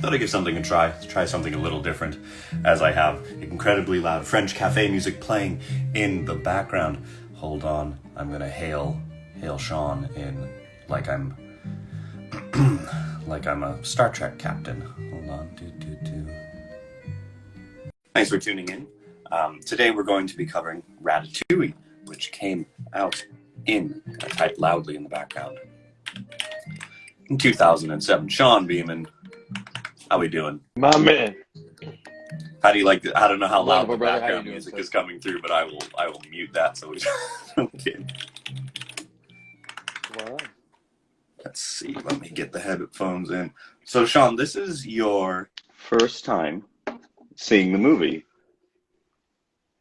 thought I'd give something a try. Try something a little different, as I have incredibly loud French cafe music playing in the background. Hold on, I'm gonna hail Sean in like I'm like I'm a Star Trek captain. Hold on, do. Thanks for tuning in. Today we're going to be covering Ratatouille, which came out in, I type loudly in the background, in 2007. Sean Beeman, how we doing? My man. How do you like it? I don't know how loud Wonderful, the brother. How you background doing, music sir? is coming through, but I will mute that so we don't get. Wow. Let's see. Let me get the headphones in. So, Sean, this is your first time seeing the movie.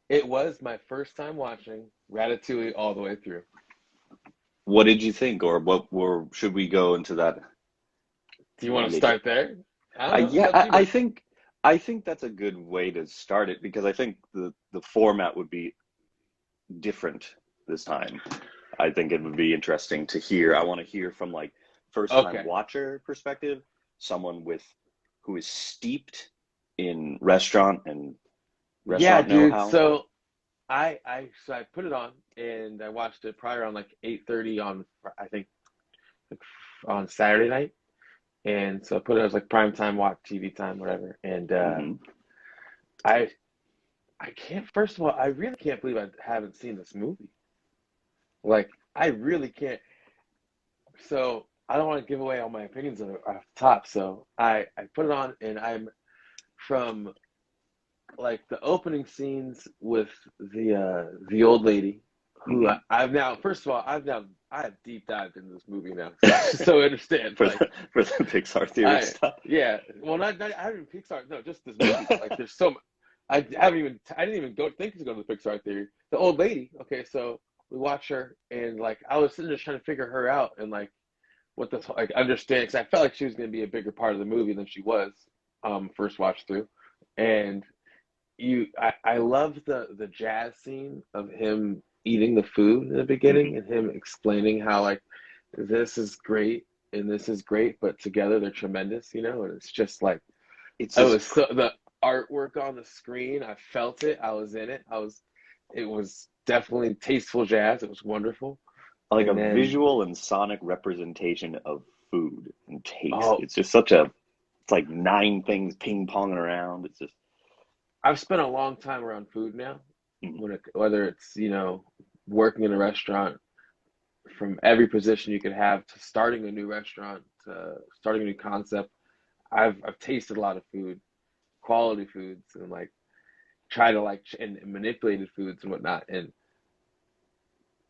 It was my first time watching Ratatouille all the way through. What did you think, or should we go into that? Do you want to start there? I don't know. Yeah, I think that's a good way to start it, because I think the format would be different this time. I think it would be interesting to hear. I want to hear from like first time watcher perspective, someone who is steeped in restaurant know-how. So I put it on and I watched it probably around like 8:30 on, I think, like, on Saturday night. And so I put it as like prime time watch, TV time, whatever. And I can't, first of all, I really can't believe I haven't seen this movie. Like, I really can't. So I don't want to give away all my opinions off the top. So I put it on, and I'm from like the opening scenes with the old lady who I've now, first of all, I have deep dived into this movie now, so I understand for the Pixar theory stuff. Yeah, well, not I haven't Pixar, no, just this movie. Like, there's so much. I didn't even think to go to the Pixar theory. The old lady. Okay, so we watch her, and like I was sitting there trying to figure her out and like what this, like, understand, because I felt like she was going to be a bigger part of the movie than she was first watch through. And I love the jazz scene of him eating the food in the beginning, and him explaining how like this is great and this is great, but together they're tremendous, and it's just like the artwork on the screen. I felt it. I was in it. It was definitely tasteful jazz. It was wonderful. Like and a visual and sonic representation of food and taste. It's just it's like 9 things ping-ponging around. It's just. I've spent a long time around food now, whether it's, working in a restaurant, from every position you could have, to starting a new restaurant, to starting a new concept. I've tasted a lot of food, quality foods, and like try to like and manipulated foods and whatnot, and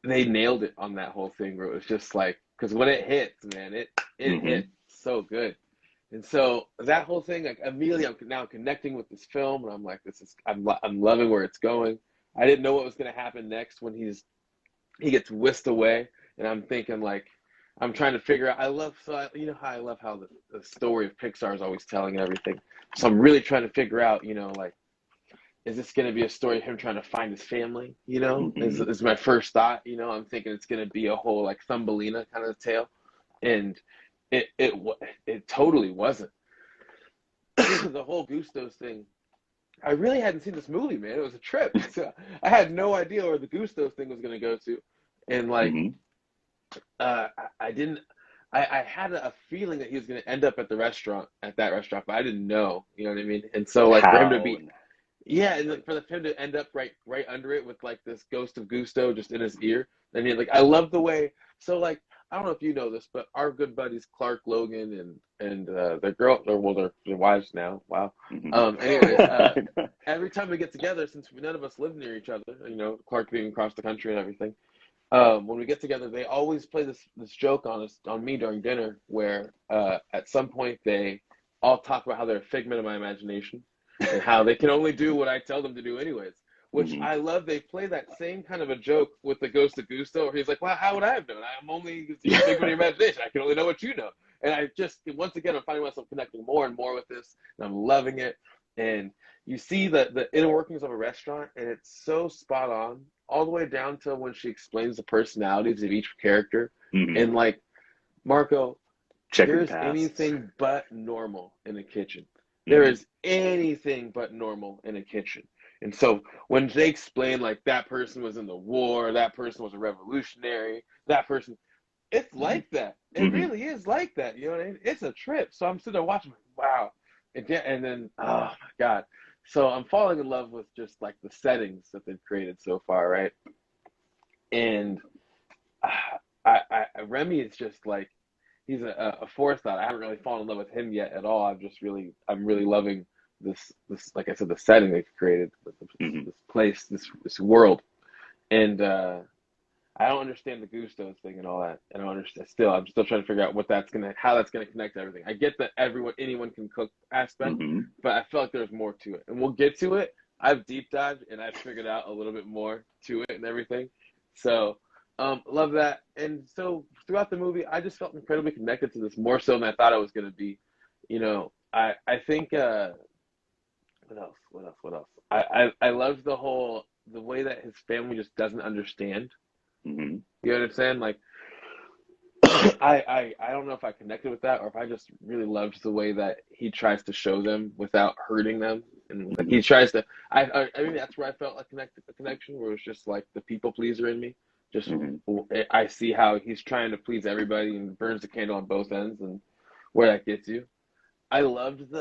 they nailed it on that whole thing, where it was just like, because when it hits, man, it hits so good. And so that whole thing, like, immediately I'm now connecting with this film, and I'm like, I'm loving where it's going. I didn't know what was going to happen next when he gets whisked away, and I'm thinking, like, I'm trying to figure out. You know how I love how the story of Pixar is always telling everything. So I'm really trying to figure out, like, is this going to be a story of him trying to find his family? Is my first thought. I'm thinking it's going to be a whole like Thumbelina kind of tale, and it totally wasn't. The whole Gustos thing, I really hadn't seen this movie, man. It was a trip. So I had no idea where the Gustos thing was going to go to, and like I had a feeling that he was going to end up at that restaurant, but I didn't know. You know what I mean? And so like for him to be, and like for him to end up right under it with like this ghost of Gusto just in his ear. I mean, like, I love the way. So like, I don't know if you know this, but our good buddies Clark, Logan, and their girl, their wives now. Wow. Anyways, every time we get together, since none of us live near each other, Clark being across the country and everything, when we get together, they always play this joke on me during dinner, where at some point they all talk about how they're a figment of my imagination and how they can only do what I tell them to do anyways. Which I love. They play that same kind of a joke with the Ghost of Gusto, where he's like, "Well, how would I have known? I'm only a figment of your imagination. I can only know what you know." And I just, once again, I'm finding myself connecting more and more with this, and I'm loving it. And you see the inner workings of a restaurant, and it's so spot on, all the way down to when she explains the personalities of each character. And like, Marco, checkered there's pasts. anything but normal in a kitchen. There Hmm. is anything but normal in a kitchen. And so when they explain like that person was in the war, that person was a revolutionary, that person, it's Hmm. like that. It Hmm. really is like that. You know what I mean? It's a trip. So I'm sitting there watching, like, wow. And then, oh my God. So I'm falling in love with just like the settings that they've created so far, right? And Remy is just like he's a forethought. I haven't really fallen in love with him yet at all. I'm really loving this like I said, the setting they've created, Hmm. this place, this world, and I don't understand the Gustos thing and all that. I don't understand. I'm still trying to figure out how that's gonna connect to everything. I get that anyone can cook aspect, Hmm. but I felt like there's more to it, and we'll get to it. I've deep dived and I've figured out a little bit more to it and everything. So, love that. And so throughout the movie, I just felt incredibly connected to this more so than I thought I was gonna be. I think what else? What else? What else? I love the way that his family just doesn't understand. Hmm. You know what I'm saying? Like I don't know if I connected with that or if I just really loved the way that he tries to show them without hurting them. And like Hmm. he tries to I mean that's where I felt like a connection where it was just like the people pleaser in me. Just Hmm. I see how he's trying to please everybody and burns the candle on both ends and where that gets you. I loved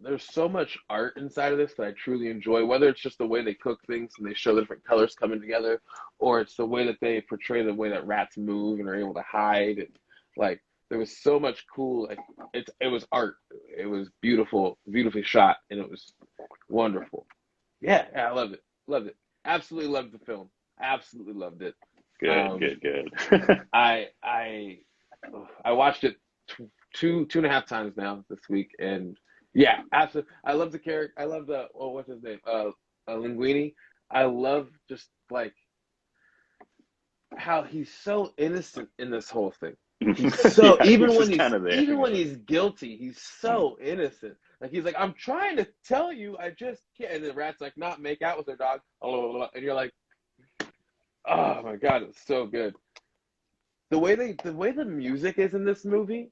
there's so much art inside of this that I truly enjoy, whether it's just the way they cook things and they show the different colors coming together, or it's the way that they portray the way that rats move and are able to hide. And like there was so much cool like it was art. It was beautiful, beautifully shot, and it was wonderful. Yeah, I loved it. Loved it. Absolutely loved the film. Absolutely loved it. Good, Um good, good. I I I watched it two and a half times now this week, and yeah, absolutely. I love the character. I love the what's his name? Linguini. I love just like how he's so innocent in this whole thing. He's so Yeah, he's just kind of there, even you when know. he's guilty, he's so innocent. Like he's like, I'm trying to tell you, I just can't. And the rat's like, not make out with their dog. And you're like, oh my God, it's so good. The way the music is in this movie,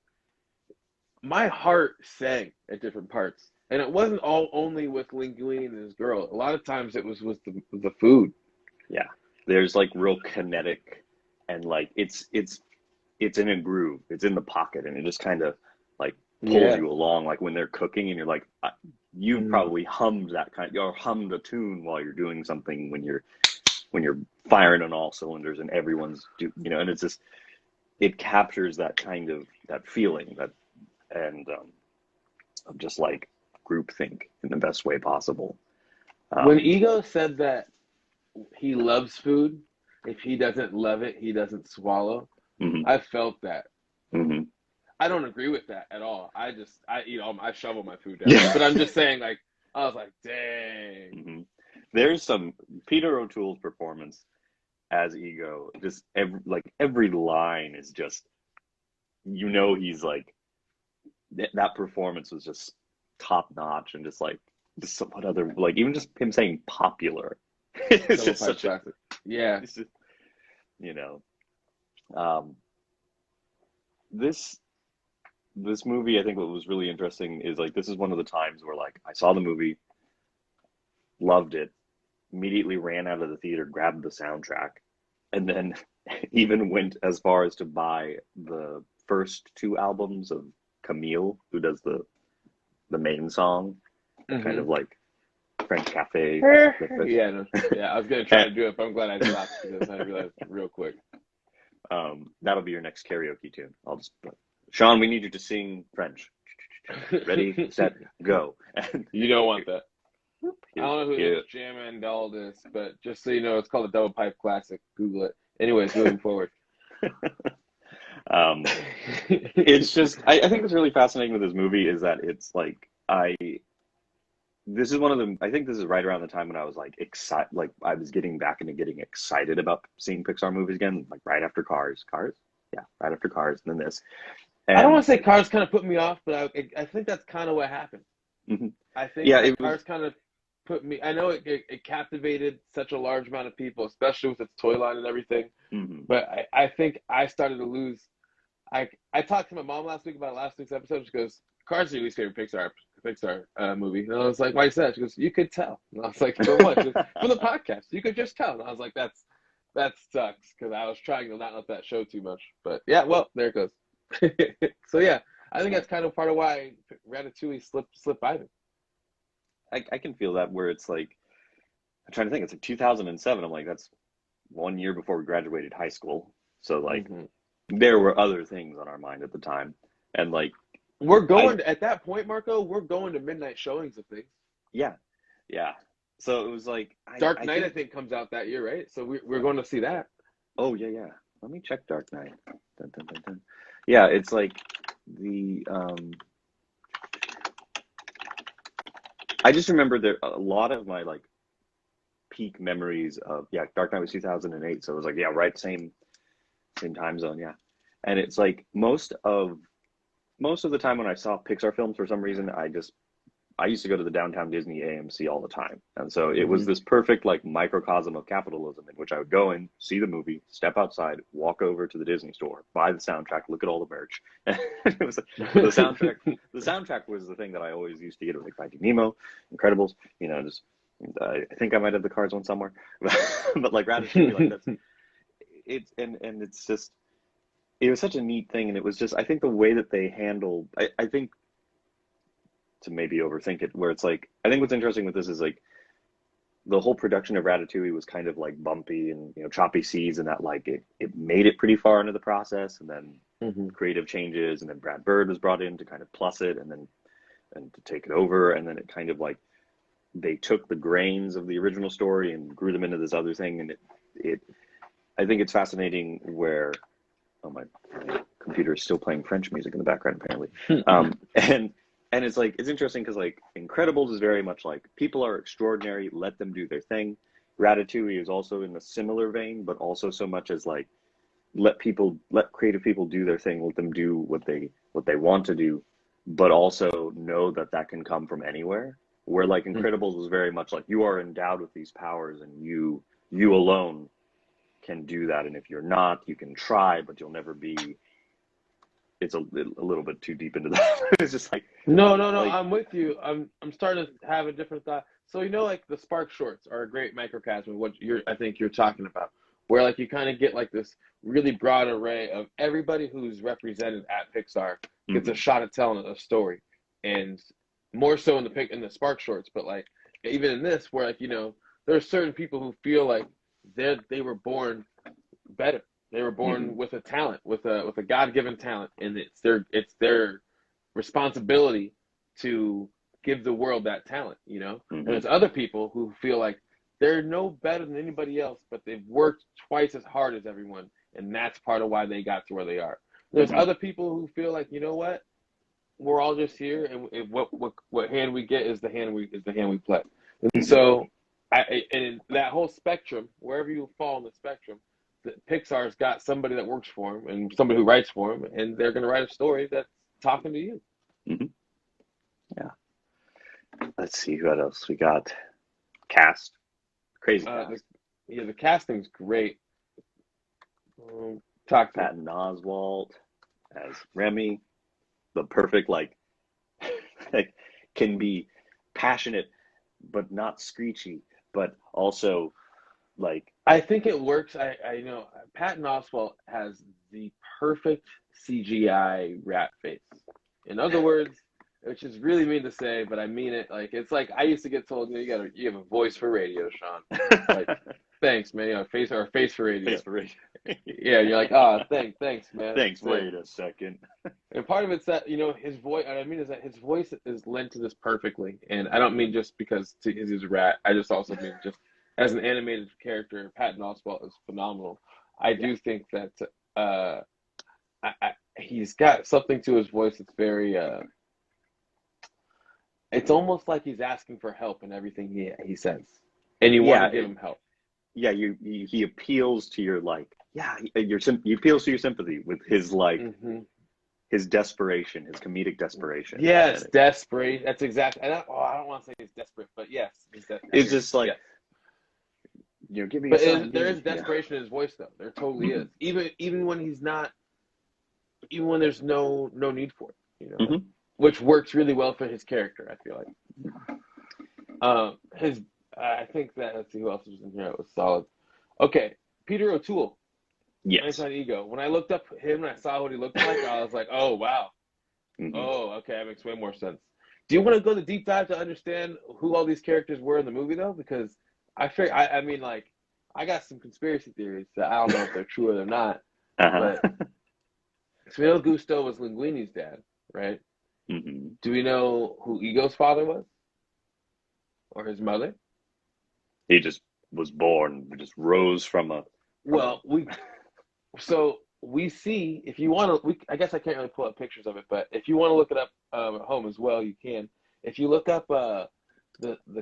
my heart sang at different parts. And it wasn't all only with Linguini and his girl. A lot of times it was with the food. Yeah, there's like real kinetic, and like it's in a groove. It's in the pocket, and it just kind of like pulls Yeah. you along. Like when they're cooking, and you're like, you've Mm. probably hummed that or hummed a tune while you're doing something when you're firing on all cylinders and everyone's and it's just it captures that kind of that feeling that and of just like groupthink in the best way possible. When Um, Ego said that he loves food, if he doesn't love it, he doesn't swallow. mhm, I felt that. mhm. I don't agree with that at all. I eat I shovel my food down. Yeah. But I'm just saying like I was like, dang. Hmm. There's some Peter O'Toole's performance as Ego. Just every line is just he's like that performance was just top notch and just like just what other like even just him saying popular. It's Double just pipe such a classic. Yeah. it's just you know um, this this movie. I think what was really interesting is like this is one of the times where like I saw the movie, loved it, immediately ran out of the theater, grabbed the soundtrack, and then even went as far as to buy the first two albums of Camille, who does the main song, kind Mm-hmm. of like French Cafe. Yeah, no, yeah. I was gonna try And, to do it, but I'm glad I stopped because I realized real quick. that'll be your next karaoke tune. I'll just Sean, we need you to sing French. Ready, set, go. And You don't want here, that. I here, don't know who this here. Jam and Doll is, but just so you know, it's called a double pipe classic. Google it. Anyways, moving forward. Um, it's just I think what's really fascinating with this movie is that it's like this is one of the I think this is right around the time when I was like excited, like I was getting back into getting excited about seeing Pixar movies again, like right after Cars, yeah, right after Cars, and then this, I don't and want to say Cars kind of put me off, but I think that's kind of what happened. mhm. I think Yeah, that it was. Cars kind of put me. I know it captivated such a large amount of people, especially with its toy line and everything. Mhm. But I think I started to lose. I talked to my mom last week about last week's episode. She goes, Cars are your least favorite Pixar movie. And I was like, why is that? She goes, you could tell. And I was like, for what? She goes, for the podcast. You could just tell. And I was like, that sucks, because I was trying to not let that show too much. But yeah, well, there it goes. So yeah, I think that's kind of part of why Ratatouille slipped by me. I can feel that, where it's like, I'm trying to think, it's like 2007. I'm like, that's 1 year before we graduated high school. So like, there were other things on our mind at the time. And like, at that point, Marco, we're going to midnight showings of things. Yeah. So it was like Dark Knight, I think, comes out that year, right? So we're going to see that. Oh yeah. Let me check Dark Knight. Dun, dun, dun, dun. Yeah, it's like the I just remember there a lot of my like peak memories of Dark Knight was 2008, so it was like right, same time zone, yeah. And it's like most of the time when I saw Pixar films, for some reason, I used to go to the downtown Disney AMC all the time. And so it was this perfect like microcosm of capitalism, in which I would go in, see the movie, step outside, walk over to the Disney store, buy the soundtrack, look at all the merch. It was the soundtrack. The soundtrack was the thing that I always used to get. It was like Finding Nemo, Incredibles, just I think I might have the cards one somewhere, but like Ratatouille, like that's it's and it's just, it was such a neat thing. And it was just, I think the way that they handled, I think, to maybe overthink it, where it's like, I think what's interesting with this is like the whole production of Ratatouille was kind of like bumpy and choppy seas, and that like it made it pretty far into the process, and then creative changes, and then Brad Bird was brought in to kind of plus it, and to take it over, and then it kind of like they took the grains of the original story and grew them into this other thing. And it I think it's fascinating where, oh, my computer is still playing French music in the background apparently. And it's like, it's interesting because like Incredibles is very much like, people are extraordinary, let them do their thing. Ratatouille is also in a similar vein, but also so much as like, let creative people do their thing, let them do what they want to do, but also know that can come from anywhere. Where like Incredibles is very much like, you are endowed with these powers, and you alone can do that. And if you're not, you can try, but you'll never be. It's a little bit too deep into that. It's just like, no, like, I'm with you. I'm starting to have a different thought. So like the Spark shorts are a great microcosm of what I think you're talking about, where like you kind of get like this really broad array of everybody who's represented at Pixar gets a shot at telling a story. And more so in the Spark shorts, but like even in this, where like there are certain people who feel like they were born better. They were born with a talent, with a God-given talent, and it's their responsibility to give the world that talent. And there's other people who feel like they're no better than anybody else, but they've worked twice as hard as everyone, and that's part of why they got to where they are. There's other people who feel like, what? We're all just here, and what hand we get is the hand we play. And so, and in that whole spectrum, wherever you fall in the spectrum, Pixar's got somebody that works for them and somebody who writes for them, and they're going to write a story that's talking to you. Yeah. Let's see what else we got. Cast, crazy cast. The casting's great. Patton Oswalt as Remy. The perfect like can be passionate but not screechy, but also like, I think it works. I know Patton Oswalt has the perfect CGI rat face. In other words, which is really mean to say, but I mean it. Like, it's like I used to get told, you have a voice for radio, Sean. Like, thanks, man. Face for radio. Face for radio. Yeah, you're like, oh, thanks, man. Thanks. Wait a second. And part of it's that his voice. What I mean is that his voice is lent to this perfectly, and I don't mean just because he's a rat. I just also mean just as an animated character, Patton Oswalt is phenomenal. I do think that he's got something to his voice that's very. It's almost like he's asking for help in everything he says, and you want to give him help. Yeah, he appeals to your like, he appeals to your sympathy with his like, his desperation, his comedic desperation. Yes, desperate. That's exactly. I don't want to say he's desperate, but yes, it's just like, give me. But there is desperation in his voice, though. There totally is. Even when he's not even when there's no need for it, Mm-hmm. which works really well for his character. I feel like his. I think that let's see who else was in here. It was solid. Okay, Peter O'Toole, Yes. Anton Ego. When I looked up him and I saw what he looked like, I was like, oh wow, Mm-hmm. oh okay, that makes way more sense. Do you want to go the deep dive to understand who all these characters were in the movie though? Because I mean, like, I got some conspiracy theories that I don't know if they're true or they're not, Uh-huh. but Camille Gusto was Linguini's dad, right? Mm-hmm. Do we know who Ego's father was or his mother? He just was born, just rose from a. Well, we see if you want to. I guess I can't really pull up pictures of it, but if you want to look it up at home as well, you can. If you look up the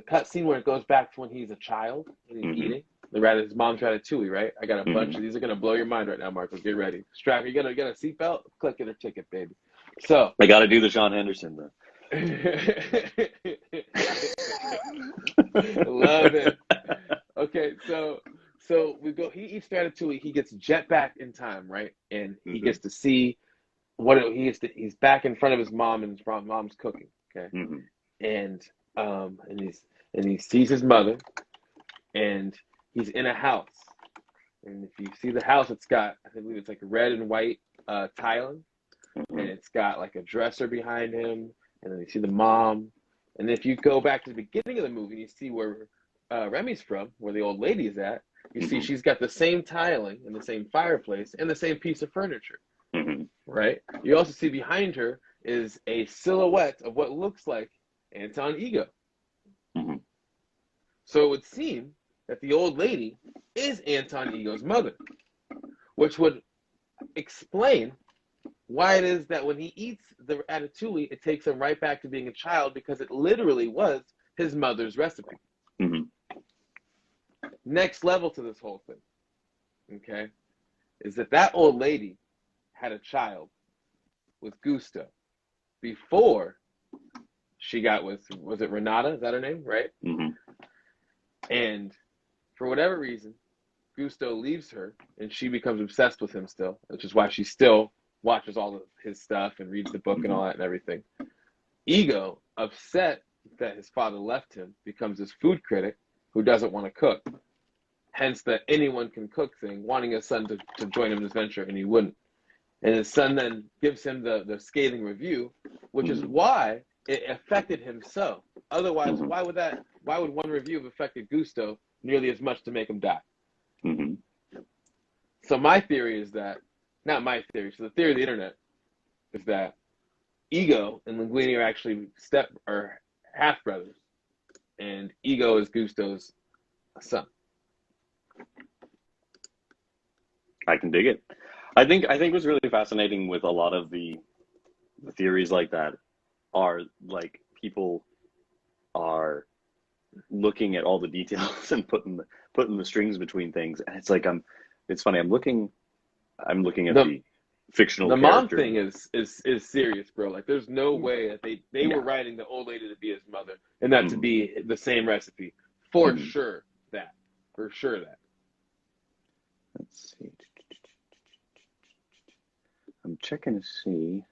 cut scene where it goes back to when he's a child and he's Mm-hmm. eating, his mom's Ratatouille, right? I got a bunch of these are gonna blow your mind right now, Marcos. Get ready. Strap. You gotta get a seatbelt. Click it a ticket, baby. So I got to do the Sean Henderson though. love it. Okay, so we go. He eats Ratatouille. He gets jet back in time, right? And he Mm-hmm. gets to see what he's back in front of his mom, and his mom's cooking. Okay, Mm-hmm. and he sees his mother, and he's in a house. And if you see the house, it's got, I believe it's like red and white tiling, Mm-hmm. and it's got like a dresser behind him, and then you see the mom. And if you go back to the beginning of the movie, you see where Remy's from, where the old lady is at. You see Mm-hmm. she's got the same tiling and the same fireplace and the same piece of furniture, Mm-hmm. right? You also see behind her is a silhouette of what looks like Anton Ego. Mm-hmm. So it would seem that the old lady is Anton Ego's mother, which would explain why it is that when he eats the ratatouille, it takes him right back to being a child, because it literally was his mother's recipe. Mm-hmm. Next level to this whole thing, okay, is that old lady had a child with Gusto before she got with, was it Renata? Is that her name, right? Mm-hmm. And for whatever reason, Gusto leaves her, and she becomes obsessed with him still, which is why she still watches all of his stuff and reads the book and all that and everything. Ego, upset that his father left him, becomes this food critic who doesn't want to cook. Hence the anyone can cook thing, wanting his son to join him in this venture, and he wouldn't. And his son then gives him the scathing review, which is why it affected him so. Otherwise, why would one review have affected Gusto nearly as much to make him die? Mm-hmm. So my theory is that, not my theory, so the theory of the internet is that Ego and Linguini are actually half brothers, and Ego is Gusto's son. I can dig it. I think what's really fascinating with a lot of the theories like that are like people are looking at all the details and putting the strings between things, and it's like it's funny. I'm looking at the fictional the mom character. thing is serious, bro. Like, there's no way that they were writing the old lady to be his mother and that to be the same recipe. For sure that. Let's see. I'm checking to see.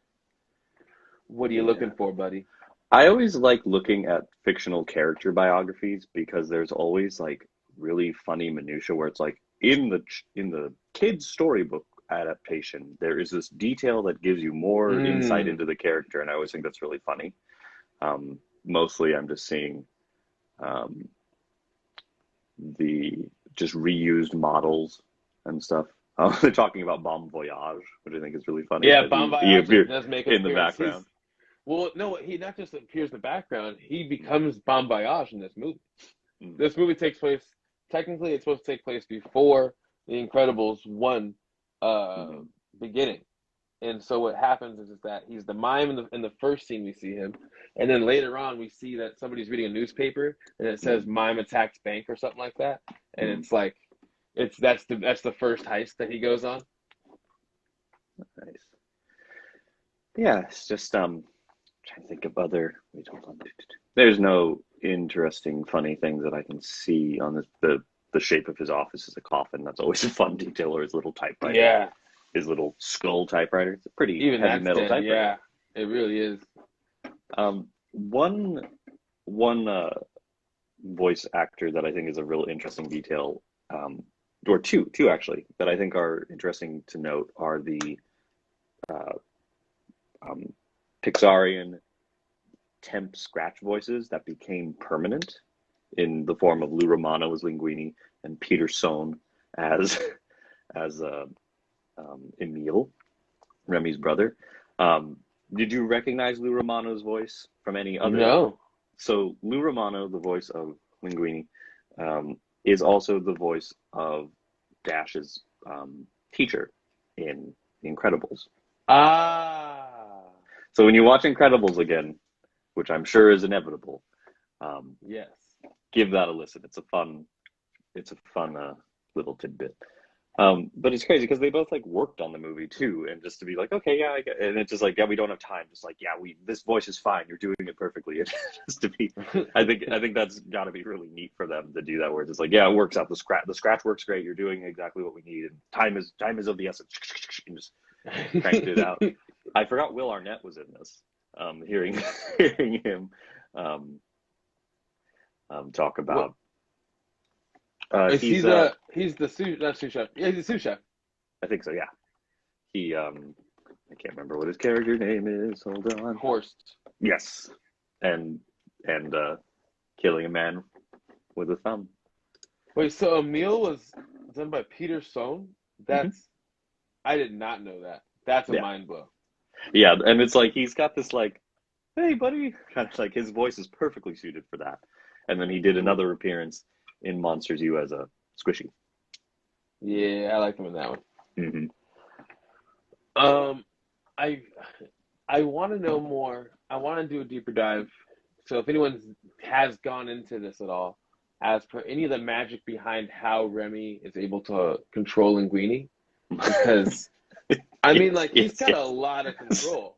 What are you looking for, buddy? I always like looking at fictional character biographies because there's always like really funny minutia where it's like in the kid's storybook adaptation, there is this detail that gives you more insight into the character, and I always think that's really funny. Mostly I'm just seeing the just reused models and stuff. They're talking about Bon Voyage, which I think is really funny. Yeah, Bon Voyage does make an in the appearance. background. Well, no, he not just appears in the background, he becomes Bon Voyage in this movie. This movie takes place, technically it's supposed to take place before The Incredibles 1 beginning. And so what happens is that he's the mime in the first scene we see him, and then later on we see that somebody's reading a newspaper and it says mime attacks bank or something like that, and it's like that's the first heist that he goes on. Nice. Yeah, it's just trying to think of other. Wait, hold on. There's no interesting, funny things that I can see on the shape of his office is a coffin. That's always a fun detail, or his little typewriter. Yeah. his little skull typewriter. It's a pretty Even heavy that's metal dead. typewriter. Yeah, it really is. One one voice actor that I think is a real interesting detail, or two actually, that I think are interesting to note are the uh, Pixarian temp scratch voices that became permanent in the form of Lou Romano as Linguini and Peter Sohn as as Emile, Remy's brother. Did you recognize Lou Romano's voice from any other? No. So Lou Romano, the voice of Linguini, is also the voice of Dash's teacher in The Incredibles. Ah. So when you watch Incredibles again, which I'm sure is inevitable, Yes. give that a listen. It's a fun little tidbit. But it's crazy because they both like worked on the movie too, and just to be like, okay, yeah, I get it. And it's just like, yeah, we don't have time. Just like, yeah, this voice is fine. You're doing it perfectly. And just to be, I think that's got to be really neat for them to do that. Where it's just like, yeah, it works out. The scratch works great. You're doing exactly what we need, and time is of the essence. And just cranked it out. I forgot Will Arnett was in this. Hearing him talk about. He's the sous chef. Yeah, he's the sous chef. I think so. Yeah. He I can't remember what his character name is. Hold on. Horst. Yes. And killing a man with a thumb. Wait, so Emile was done by Peter Sohn? That's I did not know that. That's a mind blow. Yeah, and it's like he's got this like, hey buddy, kind of like his voice is perfectly suited for that. And then he did another appearance in Monsters U as a Squishy. Yeah, I like him in that one. Mm-hmm. I want to know more. I want to do a deeper dive. So if anyone has gone into this at all, as per any of the magic behind how Remy is able to control Linguini, because I mean, like he's got a lot of control.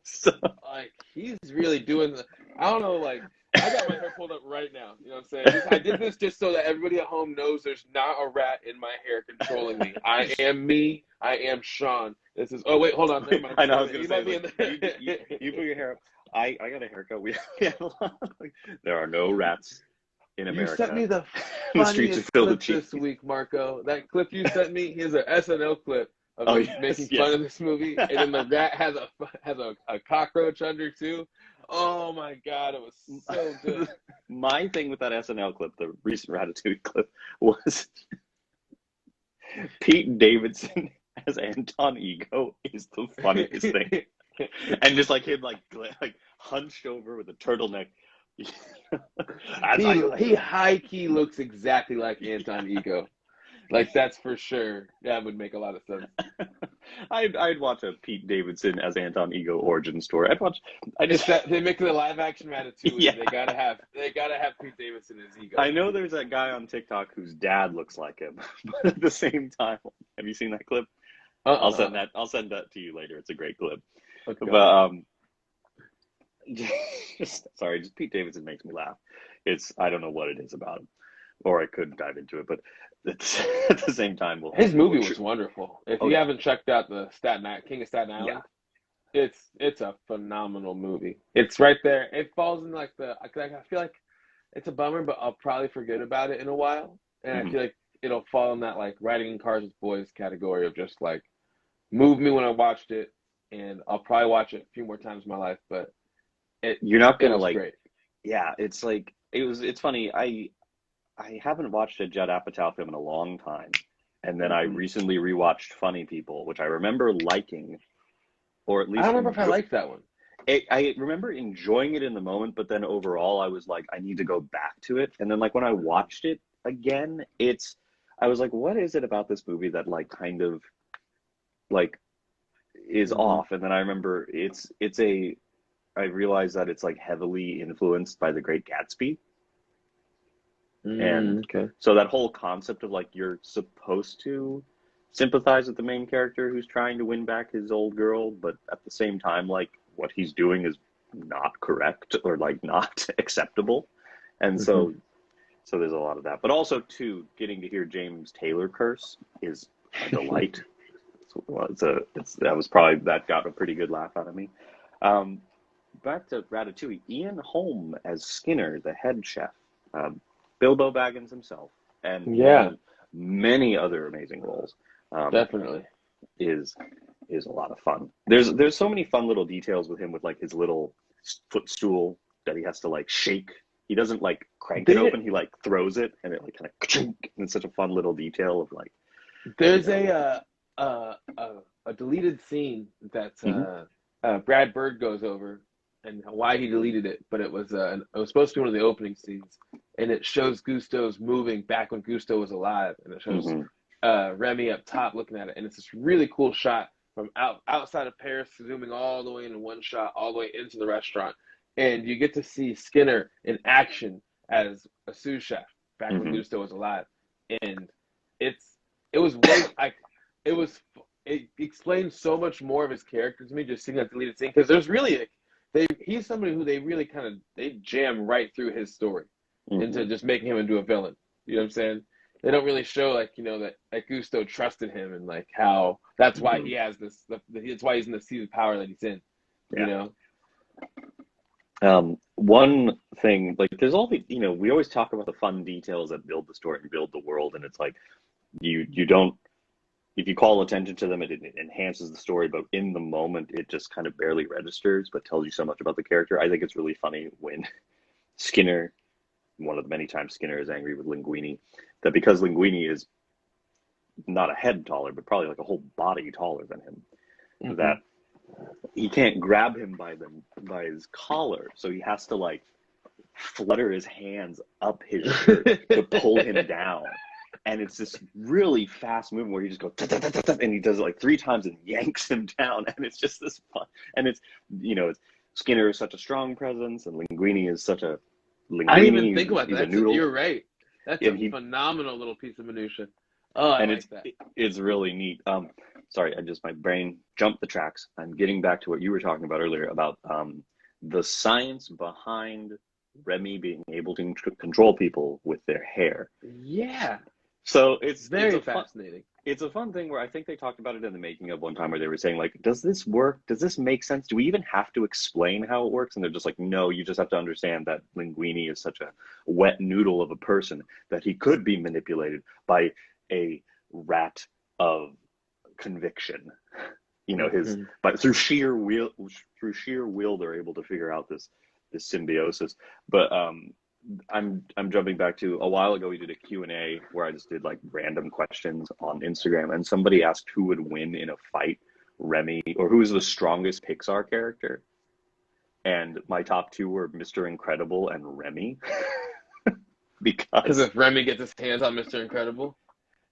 Like he's really doing I don't know, like I got my hair pulled up right now. You know what I'm saying? I did this just so that everybody at home knows there's not a rat in my hair controlling me. I am me. I am Sean. This is. Oh wait, hold on. Never mind. I know. I was gonna say you put your hair up. I got a haircut. We have there are no rats in America. You sent me the streets funniest clip this week, Marco. That clip you sent me. Here's an SNL clip of making fun of this movie, and then the rat has a cockroach under too. Oh my God, it was so good. My thing with that SNL clip, the recent Ratatouille clip, was Pete Davidson as Anton Ego is the funniest thing. And just like him like hunched over with a turtleneck. He high key looks exactly like Anton Ego. Like that's for sure. That would make a lot of sense. I'd watch a Pete Davidson as Anton Ego origin story. They make the live action Ratatouille. Yeah. They gotta have Pete Davidson as Ego. I know there's that guy on TikTok whose dad looks like him, but at the same time, have you seen that clip? I'll send that to you later. It's a great clip. Okay. But just Pete Davidson makes me laugh. I don't know what it is about him, or I could dive into it, but it's, at the same time, his movie was wonderful. If you haven't checked out the King of Staten Island, it's a phenomenal movie. It's right there. It falls in I feel like it's a bummer, but I'll probably forget about it in a while, and I feel like it'll fall in that like riding in cars with boys category of just like moved me when I watched it, and I'll probably watch it a few more times in my life, but you're not gonna like great. Yeah, it's like it's funny. I haven't watched a Judd Apatow film in a long time, and then I recently rewatched Funny People, which I remember liking, or at least I don't remember if I liked that one. I remember enjoying it in the moment, but then overall I was like, I need to go back to it. And then like when I watched it again, I was like, what is it about this movie that like kind of like is off? And then I remember I realized that it's like heavily influenced by The Great Gatsby. And so that whole concept of like you're supposed to sympathize with the main character who's trying to win back his old girl, but at the same time like what he's doing is not correct or like not acceptable. And so there's a lot of that. But also too, getting to hear James Taylor curse is a delight. that got a pretty good laugh out of me. Um, Back to Ratatouille, Ian Holm as Skinner, the head chef, Bilbo Baggins himself, and Yeah, many other amazing roles. definitely. Is a lot of fun. There's so many fun little details with him, with like his little footstool that he has to like shake. He doesn't like crank it They, open. He like throws it, and it like kind of chink. And it's such a fun little detail of like, you there's know. a deleted scene that Mhm. Brad Bird goes over, and why he deleted it, but it was supposed to be one of the opening scenes, and it shows Gusteau's moving back when Gusteau was alive, and it shows Mhm. Remy up top looking at it, and it's this really cool shot from outside of Paris, zooming all the way in one shot, all the way into the restaurant, and you get to see Skinner in action as a sous chef back when Mhm. Gusteau was alive, and it's it was way I it was it explains so much more of his character to me just seeing that deleted scene because there's really he's somebody who they really kind of they jam right through his story into Mhm. just making him into a villain. You know what I'm saying? They don't really show like that Gusto trusted him and like how that's why he Mhm. has that's why he's in the seat of power that he's in. You Yeah. know? One thing, like, there's all the, we always talk about the fun details that build the story and build the world, and it's like you don't, if you call attention to them, it enhances the story, but in the moment, it just kind of barely registers, but tells you so much about the character. I think it's really funny when Skinner, one of the many times Skinner is angry with Linguini, that because Linguini is not a head taller, but probably like a whole body taller than him, Mm-hmm. that he can't grab him by his collar, so he has to like flutter his hands up his shirt to pull him down. And it's this really fast movement where he just goes and he does it like 3 times and yanks him down, and it's just this fun. And it's Skinner is such a strong presence, and Linguini is such a I didn't even Linguini. think about He's a that. noodle, You're right. That's a and he phenomenal little piece of minutia. Oh, I and like that. it's really neat. Sorry, my brain jumped the tracks. I'm getting back to what you were talking about earlier about the science behind Remy being able to control people with their hair. Yeah, So very fascinating. it's a fun thing where I think they talked about it in the making of one time where they were saying like, does this work? Does this make sense? Do we even have to explain how it works? And they're just like, no, you just have to understand that Linguini is such a wet noodle of a person that he could be manipulated by a rat of conviction. His Hmm. but through sheer will they're able to figure out this symbiosis. But I'm jumping back to a while ago. We did a Q&A where I just did like random questions on Instagram, and somebody asked who would win in a fight, Remy, or who is the strongest Pixar character. And my top two were Mr. Incredible and Remy. Because Because if Remy gets his hands on Mr. Incredible,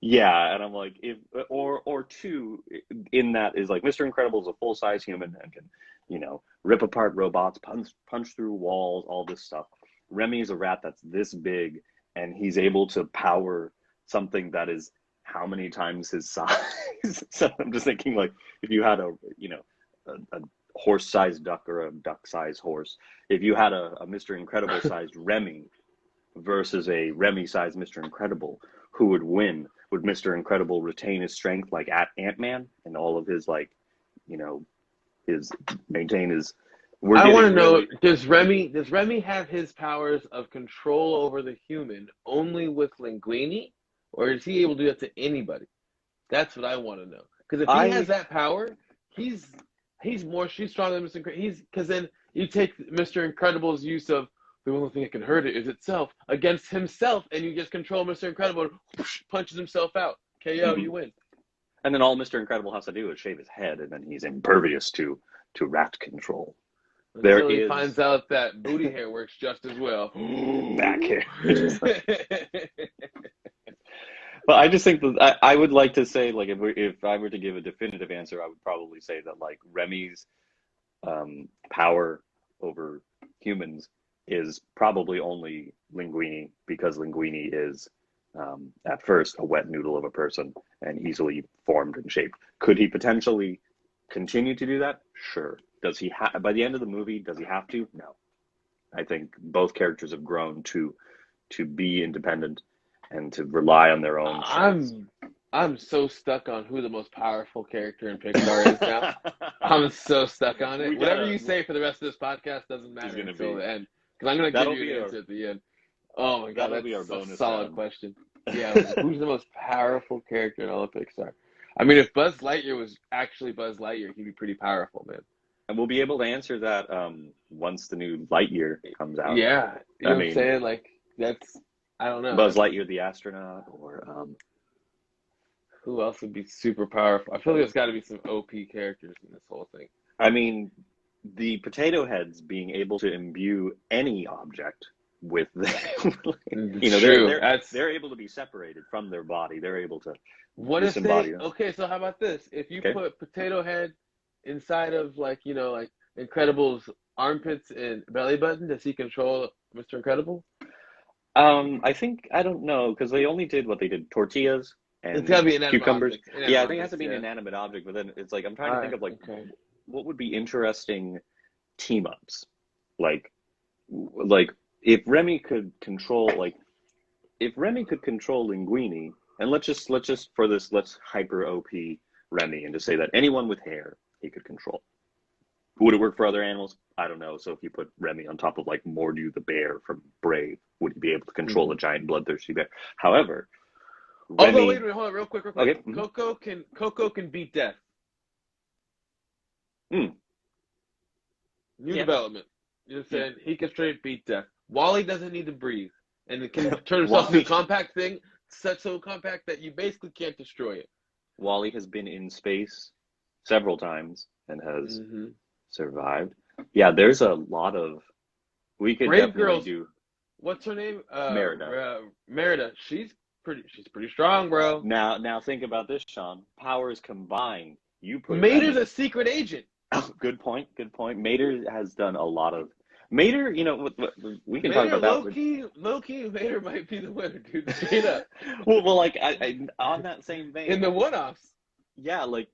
yeah, and I'm like, if or two in that is like Mr. Incredible is a full size human and can, rip apart robots, punch through walls, all this stuff. Remy is a rat that's this big, and he's able to power something that is how many times his size. So I'm just thinking like, if you had a horse-sized duck or a duck-sized horse, if you had a Mr. Incredible-sized Remy versus a Remy-sized Mr. Incredible, who would win? Would Mr. Incredible retain his strength like at Ant-Man and all of his like, you know, his maintain his? We're I want to getting know, really. does Remy have his powers of control over the human only with Linguini, or is he able to do that to anybody? That's what I want to know. Because if he has I that power, he's she's stronger than Mr. Incredible. He's because then you take Mr. Incredible's use of the only thing that can hurt it is itself against himself, and you just control Mr. Incredible and whoosh, punches himself out. KO, mhm. you win. And then all Mr. Incredible has to do is shave his head, and then he's impervious to rat control. There Until he is finds out that booty hair works just as well. back hair. But I just think that I would like to say, like, if I were to give a definitive answer, I would probably say that like Remy's power over humans is probably only Linguini, because Linguini is at first a wet noodle of a person and easily formed and shaped. Could he potentially continue to do that? Sure. Does he by the end of the movie, does he have to? No. I think both characters have grown to be independent and to rely on their own strengths. I'm I'm so stuck on who the most powerful character in Pixar is now. I'm so stuck on it. Whatever you say for the rest of this podcast doesn't matter until the end. Because I'm going to give you an answer at the end. Oh my God, that's a solid question. Yeah, who's the most powerful character in all of Pixar? I mean, if Buzz Lightyear was actually Buzz Lightyear, he'd be pretty powerful, man. And we'll be able to answer that once the new Lightyear comes out. Yeah, you know what I'm saying? Like, that's, I don't know. Buzz Lightyear the astronaut, or who else would be super powerful? I feel like there's got to be some OP characters in this whole thing. I mean, the Potato Heads being able to imbue any object with they're able to be separated from their body. They're able to disembody them. Okay, so how about this? If you put Potato Head inside of like Incredible's armpits and belly button, does he control Mr. Incredible? I don't know, because they only did what they did, tortillas and it's gotta be an cucumbers. Yeah, I think it has to be an inanimate object, but then it's like I'm trying to think of like what would be interesting team ups. Like if Remy could control Linguini, and let's hyper OP Remy and just say that anyone with hair he could control. Would it work for other animals? I don't know. So if you put Remy on top of like Mordu the bear from Brave, would he be able to control a giant bloodthirsty bear? However, Remy... wait, hold on, real quick. Okay. Coco can beat death. New development. You know what I'm saying? He can straight beat death. Wally doesn't need to breathe, and it can turn himself into a compact thing, so compact that you basically can't destroy it. Wally has been in space several times and has survived. Yeah, there's a lot of we could Brave definitely Girls. do. What's her name? Merida. Merida. She's pretty strong, bro. Now think about this, Sean. Powers combined. You put Mater's a secret agent. Oh, good point. Mater has done a lot of. Mater, we can talk about that. Low key, Mater might be the winner, dude. Straight up. well, like I on that same vein. In the one-offs. Yeah, like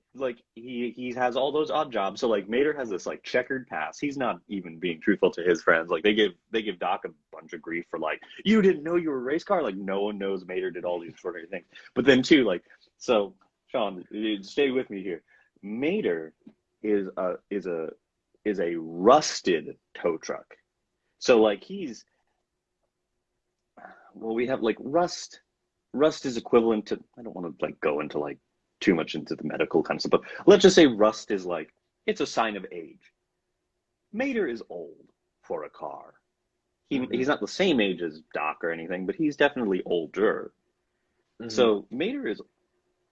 he has all those odd jobs. So like Mater has this like checkered past. He's not even being truthful to his friends. Like they give Doc a bunch of grief for like, you didn't know you were a race car. Like no one knows Mater did all these extraordinary things. But then too, like, so Sean, stay with me here. Mater is a rusted tow truck. So like we have like rust is equivalent to, I don't want to like go into like too much into the medical kind of stuff, but let's just say rust is like, it's a sign of age. Mater is old for a car. He's not the same age as Doc or anything, but he's definitely older. So Mater is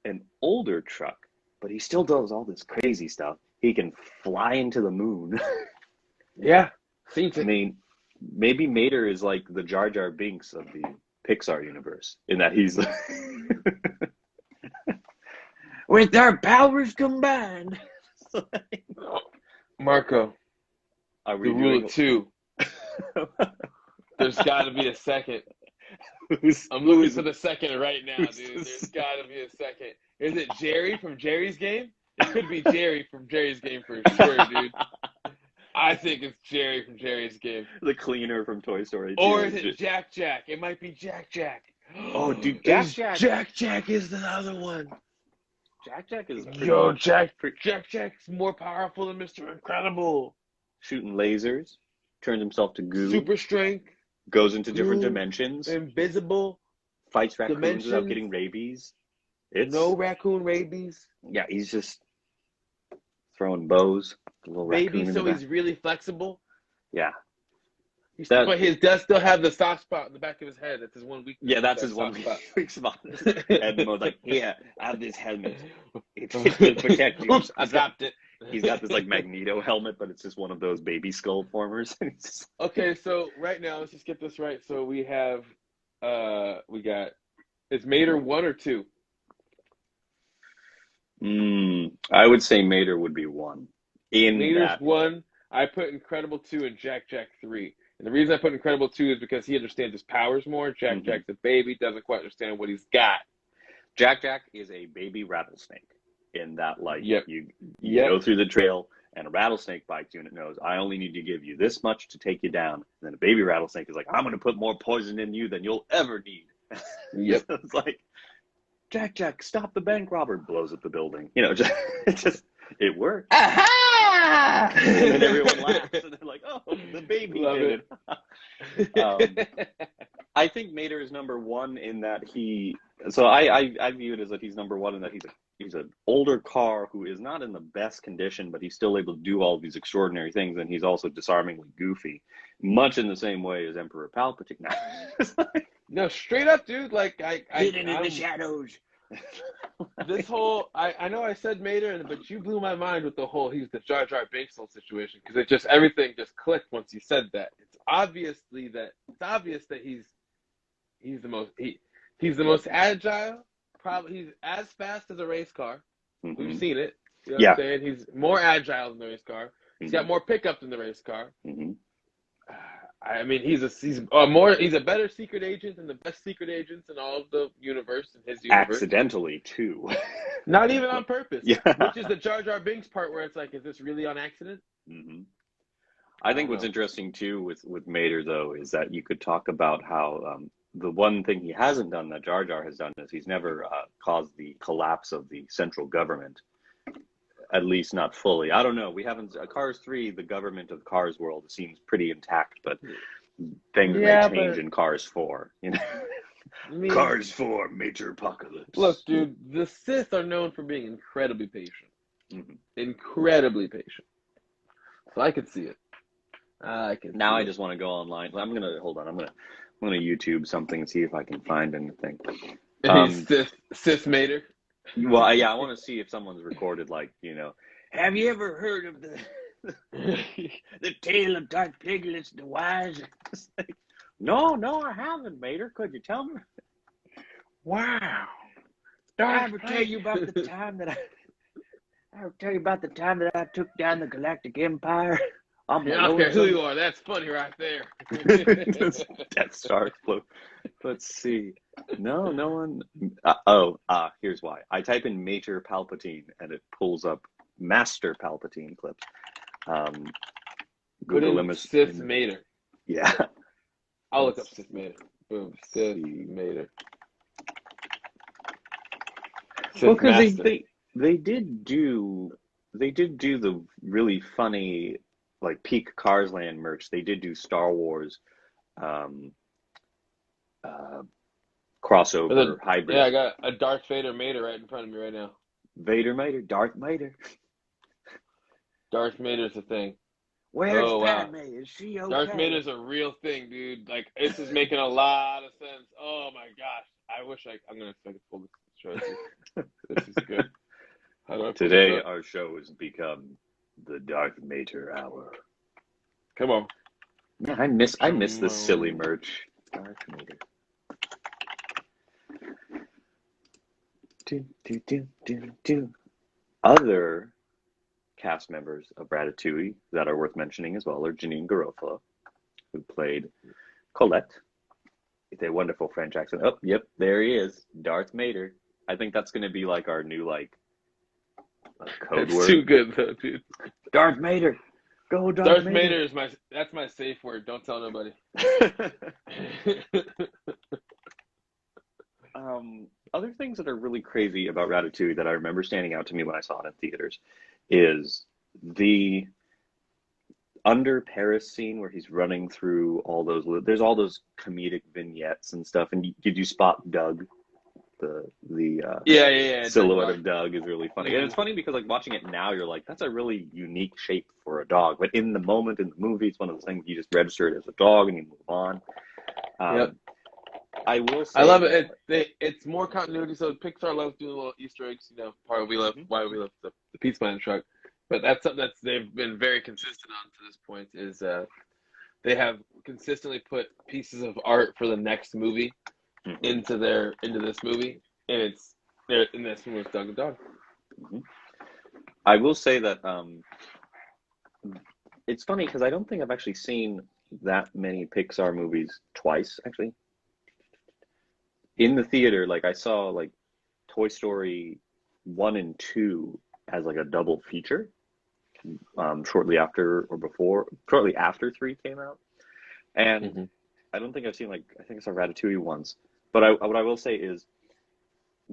an older truck, but he still does all this crazy stuff. He can fly into the moon. Yeah. I mean, maybe Mater is like the Jar Jar Binks of the Pixar universe, in that he's with our powers combined. Marco, are we the rule of two. There's got to be a second. I'm looking for the second right now, dude. There's got to be a second. Is it Jerry from Jerry's Game? It could be Jerry from Jerry's Game for sure, dude. I think it's Jerry from Jerry's Game. The cleaner from Toy Story 2. Or is it Jack Jack? It might be Jack Jack. Oh, dude, Jack Jack is the other one. Jack is Jack Jack's more powerful than Mr. Incredible. Shooting lasers, turns himself to goo. Super strength. Goes into different dimensions. Invisible. Fights raccoons without getting rabies. No raccoon rabies. Yeah, he's just throwing bows. Maybe so he's really flexible. Yeah. But he does still have the soft spot in the back of his head. That's his one weakness. Yeah, that's his one weak spot. And Mo's like, here, I have this helmet. It will protect you. Oops, I dropped it. He's got this like Magneto helmet, but it's just one of those baby skull formers. Okay, so right now, let's just get this right. So we have, is Mater 1 or 2? I would say Mater would be 1. Mater's 1. I put Incredible 2 and Jack 3. And the reason I put Incredible 2 is because he understands his powers more. Jack's a baby, doesn't quite understand what he's got. Jack is a baby rattlesnake. In that, like, you go through the trail and a rattlesnake bites you and it knows, I only need to give you this much to take you down. And then a baby rattlesnake is like, I'm going to put more poison in you than you'll ever need. Yep. So it's like, Jack, stop the bank robber, blows up the building. It works. Aha! And then everyone laughs, and they're like, "Oh, the baby Love did it." it. I think Mater is number one in that I view it as that he's number one in that he's an older car who is not in the best condition, but he's still able to do all these extraordinary things, and he's also disarmingly goofy, much in the same way as Emperor Palpatine. No, straight up, dude. Like Hidden in the shadows. This whole I know I said Mater, but you blew my mind with the whole he's the Jar Jar Binks whole situation, because everything just clicked once you said that. It's obvious that he's the most agile. Probably he's as fast as a race car. Mm-hmm. We've seen it. You know what I'm saying? He's more agile than the race car. He's got more pickup than the race car. Mm-hmm. I mean, he's a better secret agent than the best secret agents in all of the universe, in his universe. Accidentally too. Not even on purpose. Yeah. Which is the Jar Jar Binks part where it's like, is this really on accident? Mm-hmm. I think what's interesting too with Mater though is that you could talk about how the one thing he hasn't done that Jar Jar has done is he's never caused the collapse of the central government. At least not fully. I don't know. We haven't. Cars 3, the government of Cars world seems pretty intact, but things may change in Cars 4. You know, I mean, Cars 4, major apocalypse. Look, dude, the Sith are known for being incredibly patient. Mm-hmm. Incredibly patient. So I could see it. I just want to go online. I'm gonna YouTube something and see if I can find anything. Sith Mater. Well, yeah, I want to see if someone's recorded, like, have you ever heard of the tale of Darth Piglets the Wise? No, I haven't, Mater. Could you tell me? Wow. I ever tell you about the time that I took down the Galactic Empire? I don't care who you are. That's funny right there. Death Star explode. Let's see. No one. Here's why. I type in Mater Palpatine and it pulls up Master Palpatine clips. Google image Sith Mater. Yeah. I'll look up Sith Mater. Boom. Sith Mater. Well, because they did do the really funny, like, peak Cars Land merch. They did do Star Wars crossover hybrid. Yeah, I got a Darth Vader Mater right in front of me right now. Vader Mater, Darth Mater. Darth Mater's a thing. Where's Padme? Is she okay? Darth Mater's a real thing, dude. Like, this is making a lot of sense. Oh my gosh. I wish I'm gonna try to pull this show. This is good. Today our show has become the Darth Mater hour. Come on. Yeah, I miss the silly merch. Darth Mater. Do. Other cast members of Ratatouille that are worth mentioning as well are Janine Garofalo, who played Colette with a wonderful French accent. Oh, yep, there he is, Darth Mater. I think that's going to be like our new code word. It's too good though, dude. Darth Mater. Go Darth Mater is that's my safe word. Don't tell nobody. Other things that are really crazy about Ratatouille that I remember standing out to me when I saw it in theaters is the under Paris scene where he's running through there's all those comedic vignettes and stuff. And did you spot Doug? The silhouette of Doug is really funny. And it's funny because, like, watching it now, you're like, that's a really unique shape for a dog. But in the moment, in the movie, it's one of those things you just register it as a dog and you move on. Yep. I will say, I love it. It's more continuity. So Pixar loves doing little Easter eggs. Part of why we love the Pizza Man truck. But that's something they've been very consistent on to this point. Is they have consistently put pieces of art for the next movie into this movie, and this one was Doug the Dog. Mm-hmm. I will say that it's funny because I don't think I've actually seen that many Pixar movies twice, actually. In the theater, like, I saw, like, Toy Story 1 and 2 as, like, a double feature shortly after 3 came out. And I don't think I've seen, I think I saw Ratatouille once. But what I will say is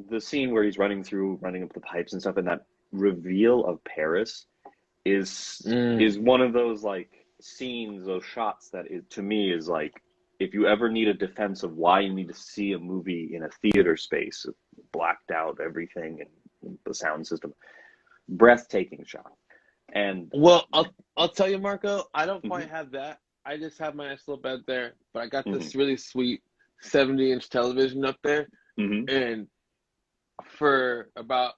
the scene where he's running up the pipes and stuff, and that reveal of Paris is one of those like scenes, those shots that to me is like, if you ever need a defense of why you need to see a movie in a theater space, blacked out everything and the sound system, breathtaking shot. And well, I'll tell you, Marco, I don't quite have that. I just have my nice little bed there, but I got this really sweet 70-inch television up there, and for about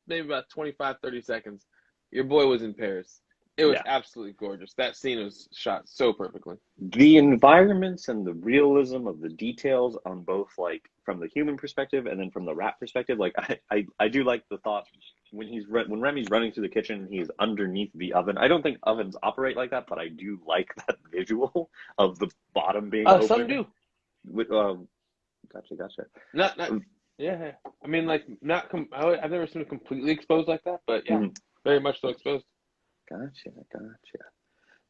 maybe about 25, 30 seconds, your boy was in Paris. It was absolutely gorgeous. That scene was shot so perfectly. The environments and the realism of the details on both, like from the human perspective and then from the rat perspective, like I do like the thought when Remy's running through the kitchen and he's underneath the oven. I don't think ovens operate like that, but I do like that visual of the bottom being open. Some do. Gotcha. Not yeah. I mean, like I've never seen it completely exposed like that, but yeah, very much so exposed. Gotcha.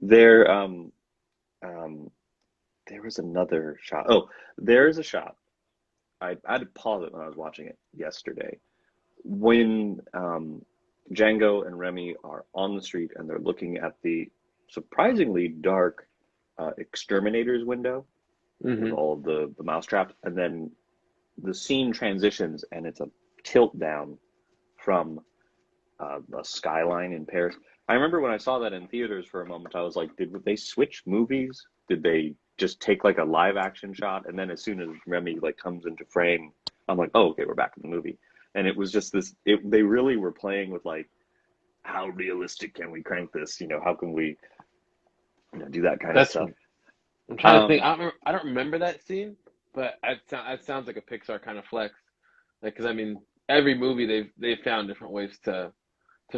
There was another shot. Oh, there's a shot. I had to pause it when I was watching it yesterday. When Django and Remy are on the street and they're looking at the surprisingly dark exterminator's window with all of the mousetraps, and then the scene transitions and it's a tilt down from the skyline in Paris. I remember when I saw that in theaters for a moment, I was like, did they switch movies? Did they just take like a live action shot? And then as soon as Remy like comes into frame, I'm like, oh, okay, we're back in the movie. And it was just they really were playing with like, how realistic can we crank this? How can we do that kind of stuff? I'm trying to think. I don't remember that scene, but that sounds like a Pixar kind of flex. Like, because I mean, every movie they've found different ways to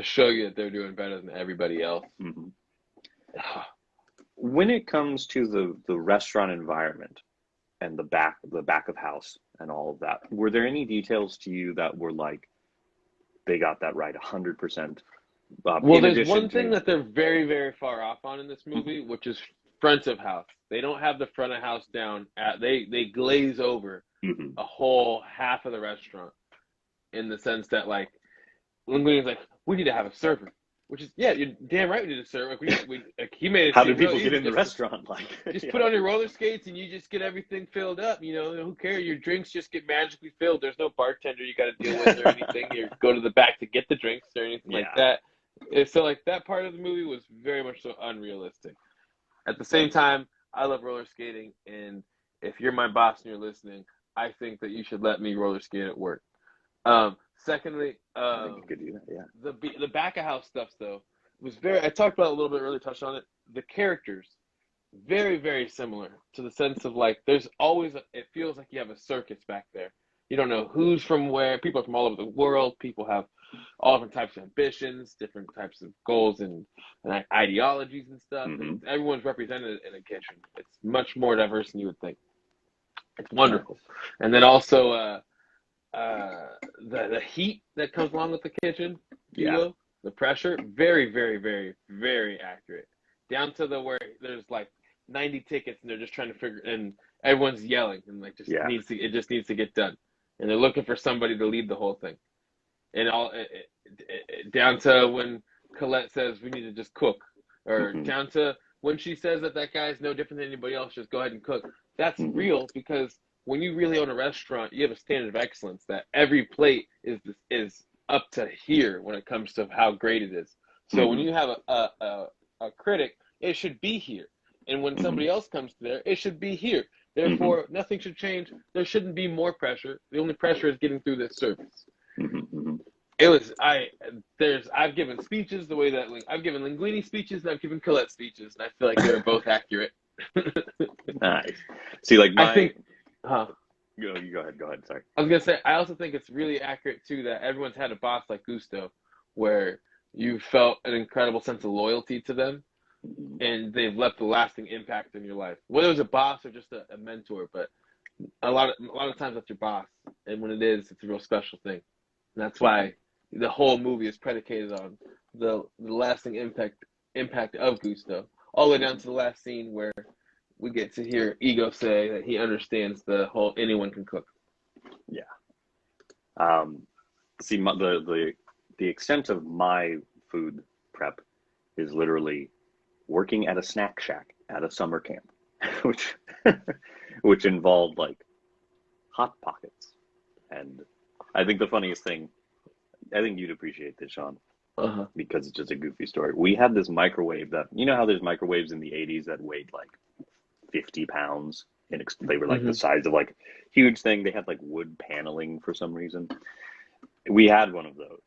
show you that they're doing better than everybody else. When it comes to the restaurant environment and the back of house and all of that, were there any details to you that were like, they got that right 100%? Well, there's one thing that they're very, very far off on in this movie, which is front of house. They don't have the front of house down. They glaze over a whole half of the restaurant, in the sense that like, Linguini's like, we need to have a server, which is, yeah, you're damn right we need a server. He made it. How do people get in the restaurant? Like, just put on your roller skates and you just get everything filled up. Who cares? Your drinks just get magically filled. There's no bartender you got to deal with or anything. You go to the back to get the drinks or anything like that. So like that part of the movie was very much so unrealistic. At the same time, I love roller skating, and if you're my boss and you're listening, I think that you should let me roller skate at work. Secondly, I think you could do that, yeah. The back of house stuff though was I talked about it a little bit earlier, touched on it. The characters, very, very similar, to the sense of like, there's always it feels like you have a circus back there. You don't know who's from where. People are from all over the world. People have all different types of ambitions, different types of goals and ideologies and stuff. And everyone's represented in a kitchen. It's much more diverse than you would think. It's wonderful. And then also the heat that comes along with the kitchen, the pressure, very, very, very, very accurate. Down to where there's like 90 tickets and they're just trying to figure, and everyone's yelling and like it just needs to get done. And they're looking for somebody to lead the whole thing. And down to when Colette says we need to just cook, or down to when she says that guy is no different than anybody else, just go ahead and cook. That's real, because when you really own a restaurant, you have a standard of excellence that every plate is up to here when it comes to how great it is. So when you have a critic, it should be here. And when somebody else comes to there, it should be here. Therefore, nothing should change. There shouldn't be more pressure. The only pressure is getting through this service. It was I've given speeches the way that I've given Linguini speeches and I've given Colette speeches, and I feel like they were both accurate. Nice. See, like I think, you go ahead. Sorry. I was gonna say, I also think it's really accurate too that everyone's had a boss like Gusto, where you felt an incredible sense of loyalty to them, and they've left a lasting impact in your life. Whether it was a boss or just a mentor, but a lot of times that's your boss, and when it is, it's a real special thing. And that's why the whole movie is predicated on the lasting impact of Gusto, all the way down to the last scene where we get to hear Ego say that he understands the whole anyone can cook. Yeah. Um, see, the extent of my food prep is literally working at a snack shack at a summer camp, which which involved like hot pockets. And I think the funniest thing, I think you'd appreciate this, Sean, Uh-huh. because it's just a goofy story. We had this microwave that, you know how there's microwaves in the 80s that weighed like 50 pounds, and they were like the Hmm. size of like huge thing. They had like wood paneling for some reason. We had one of those.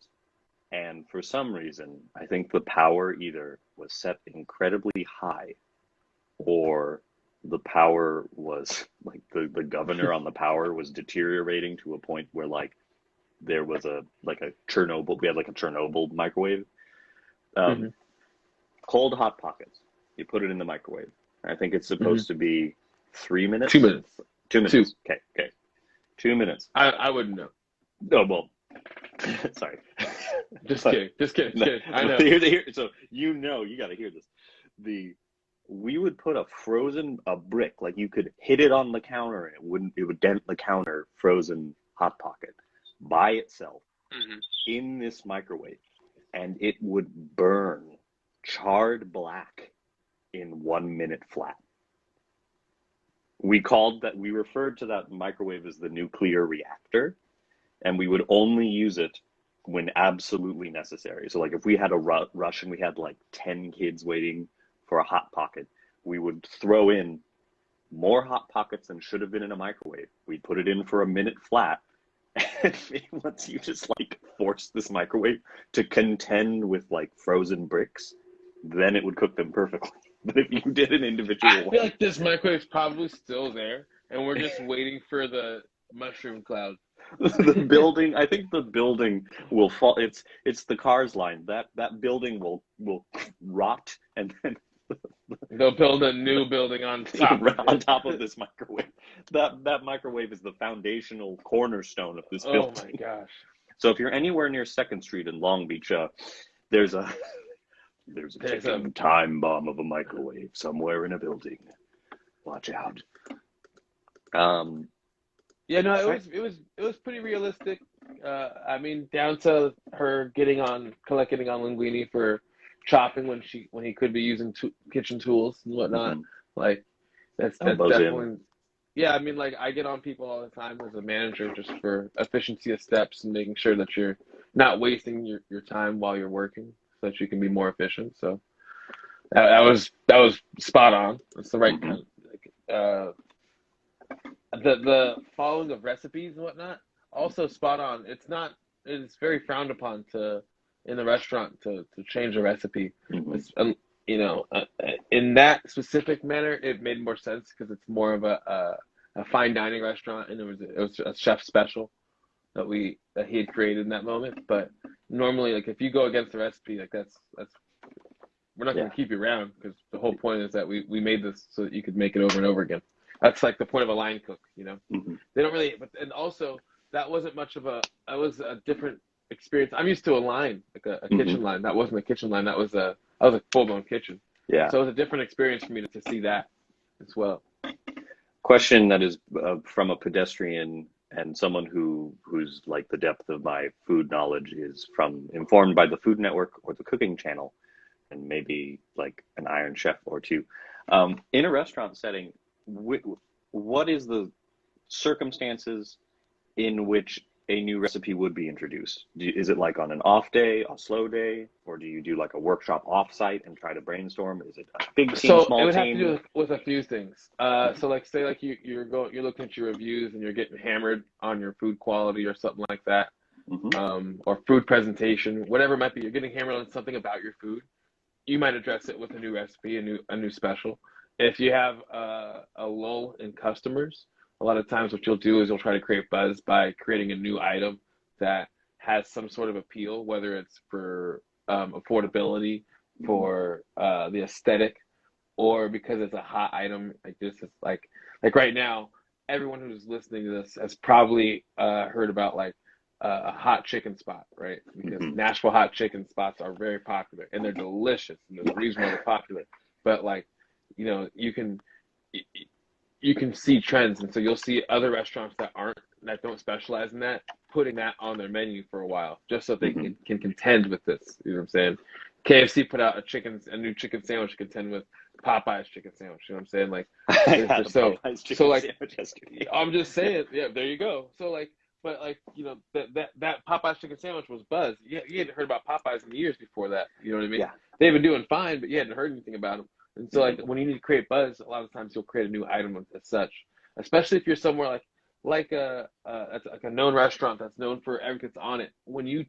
And for some reason, I think the power either was set incredibly high, or the power was like the governor on the power was deteriorating to a point where like there was a like a Chernobyl. We had like a Chernobyl microwave. Um, Hmm. Cold hot pockets. You put it in the microwave. I think it's Hmm. supposed to be 3 minutes. 2 minutes. 2 minutes. Two. Okay. Okay. 2 minutes. I wouldn't know. Oh well. Sorry. Just But kidding. Just kidding. Just no, kidding. I but know. so you got to hear this. The We would put a brick, like you could hit it on the counter and it would dent the counter, frozen hot pocket by itself Hmm. in this microwave, and it would burn charred black in 1 minute flat. We referred to that microwave as the nuclear reactor, and we would only use it when absolutely necessary. So like if we had a rush and we had like 10 kids waiting for a hot pocket, we would throw in more hot pockets than should have been in a microwave. We'd put it in for a minute flat. And once you just like force this microwave to contend with like frozen bricks, then it would cook them perfectly. But if you did an I individual feel one, like this microwave's probably still there, and we're just waiting for the mushroom cloud. the building, I think the building will fall. It's the Cars line. That building will rot, and then They'll build a new building on top of on it. top of this microwave. That microwave is the foundational cornerstone of this Oh my building. gosh. So if you're anywhere near Second Street in Long Beach, there's a there's a There's a ticking time bomb of a microwave somewhere in a building. Watch out. Um, Yeah, no, right. it was pretty realistic. I mean, down to her getting on Linguini for chopping when he could be using kitchen tools and whatnot. Mm-hmm. Like that's Elbows in. definitely, yeah. I mean, like I get on people all the time as a manager just for efficiency of steps and making sure that you're not wasting your time while you're working, so that you can be more efficient. So that was spot on. That's the right Mm-hmm. kind of like, the following of recipes and whatnot, also spot on. It's very frowned upon to in the restaurant to change a recipe. Mm-hmm. It's, you know, in that specific manner, it made more sense because it's more of a fine dining restaurant, and it was a chef special that he had created in that moment. But normally, like if you go against the recipe, like that's we're not going Yeah. to keep you around because the whole point is that we made this so that you could make it over and over again. That's like the point of a line cook, you know. Mm-hmm. They don't really, but and also that wasn't much of a. That was a different experience. I'm used to a line, like a Mm-hmm. kitchen line. That wasn't a kitchen line. That was a full blown kitchen. Yeah. So it was a different experience for me to see that as well. Question that is from a pedestrian and someone who's like the depth of my food knowledge is from informed by the Food Network or the Cooking Channel, and maybe like an Iron Chef or two. In a restaurant setting, what is the circumstances in which a new recipe would be introduced? Is it like on an off day, a slow day, or do you do like a workshop off-site and try to brainstorm? Is it a big team, So it small would have to do team? with a few things. So like say like you're looking at your reviews and you're getting hammered on your food quality or something like that, Mm-hmm. or food presentation, whatever it might be. You're getting hammered on something about your food. You might address it with a new recipe, a new special. If you have a lull in customers, a lot of times what you'll do is you'll try to create buzz by creating a new item that has some sort of appeal, whether it's for affordability, for the aesthetic, or because it's a hot item. Like this is like right now, everyone who's listening to this has probably heard about like a hot chicken spot, right? Because Mm-hmm. Nashville hot chicken spots are very popular and they're delicious, and there's a reason why they're popular. But like, you know, you can see trends, and so you'll see other restaurants that don't specialize in that putting that on their menu for a while, just so they can contend with this. You know what I'm saying? KFC put out a new chicken sandwich to contend with Popeye's chicken sandwich. You know what I'm saying? Like, I had a Popeye's chicken like, sandwich yesterday. I'm just saying, yeah, there you go. So like, but like, you know, that Popeye's chicken sandwich was buzz. Yeah, you hadn't heard about Popeyes in years before that. You know what I mean? Yeah. They've been doing fine, but you hadn't heard anything about them. And so like, when you need to create buzz, a lot of times you'll create a new item as such. Especially if you're somewhere like a known restaurant that's known for everything that's on it. When you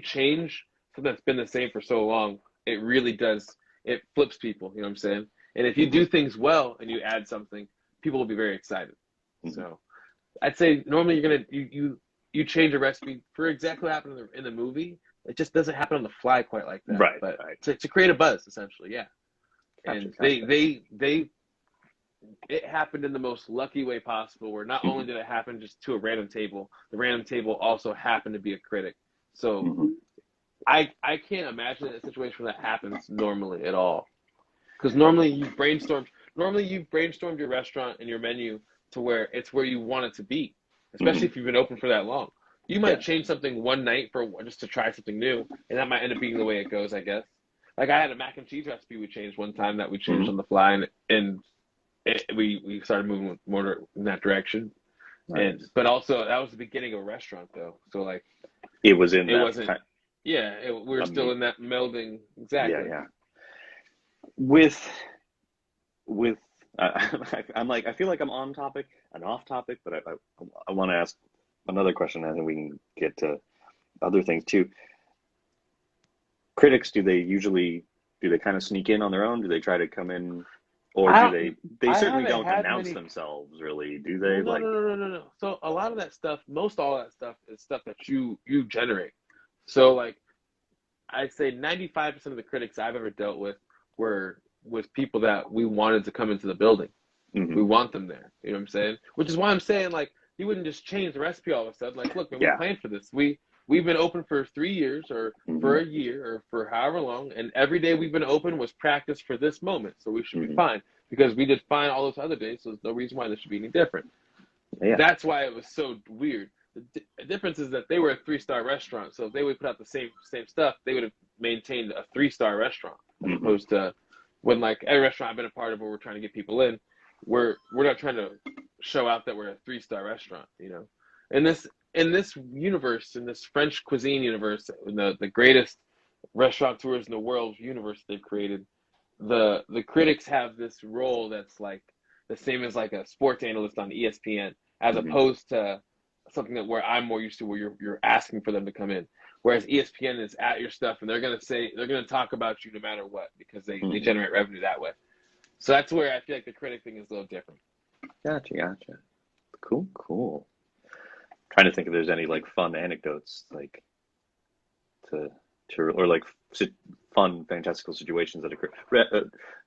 change something that's been the same for so long, it really does. It flips people. You know what I'm saying? And if you do things well and you add something, people will be very excited. So I'd say normally you're gonna you change a recipe for exactly what happened in the movie. It just doesn't happen on the fly quite like that. Right. But right. to create a buzz, essentially, yeah. Gotcha, And gotcha. it happened in the most lucky way possible, where not only did it happen just to a random table, the random table also happened to be a critic. So I can't imagine a situation where that happens normally at all. Because normally you've brainstormed your restaurant and your menu to where it's where you want it to be, especially if you've been open for that long. You might change something one night just to try something new, and that might end up being the way it goes, I guess. Like I had a mac and cheese recipe we changed one time that we changed on the fly, and we started moving more in that direction. Nice. But also that was the beginning of a restaurant though, so like it wasn't. We were still in that melding. Exactly. Yeah. With I'm like, I feel like I'm on topic and off topic, but I want to ask another question, and then we can get to other things too. Critics, do they kind of sneak in on their own? Do they try to come in, or do they certainly don't announce themselves, really, do they? No. So a lot of that stuff, most all that stuff is stuff that you generate. So like I'd say 95% of the critics I've ever dealt with were with people that we wanted to come into the building. We want them there. You know what I'm saying? Which is why I'm saying, like, you wouldn't just change the recipe all of a sudden. Like, look, man, we planned for this. We've been open for 3 years or for a year or for however long, and every day we've been open was practice for this moment. So we should be fine because we did fine all those other days. So there's no reason why this should be any different. Yeah. That's why it was so weird. The difference is that they were a 3-star restaurant. So if they would put out the same stuff, they would have maintained a 3-star restaurant as opposed to when, like, every restaurant I've been a part of where we're trying to get people in, we're not trying to show out that we're a 3-star restaurant, you know. In this universe, in this French cuisine universe, in the greatest restaurateurs in the world universe they've created, the critics have this role that's like the same as like a sports analyst on ESPN, as opposed to something that where I'm more used to, where you're asking for them to come in. Whereas ESPN is at your stuff and they're gonna talk about you no matter what, because they generate revenue that way. So that's where I feel like the critic thing is a little different. Gotcha. Cool. Trying to think if there's any like fun anecdotes, like to or like fun fantastical situations that occur.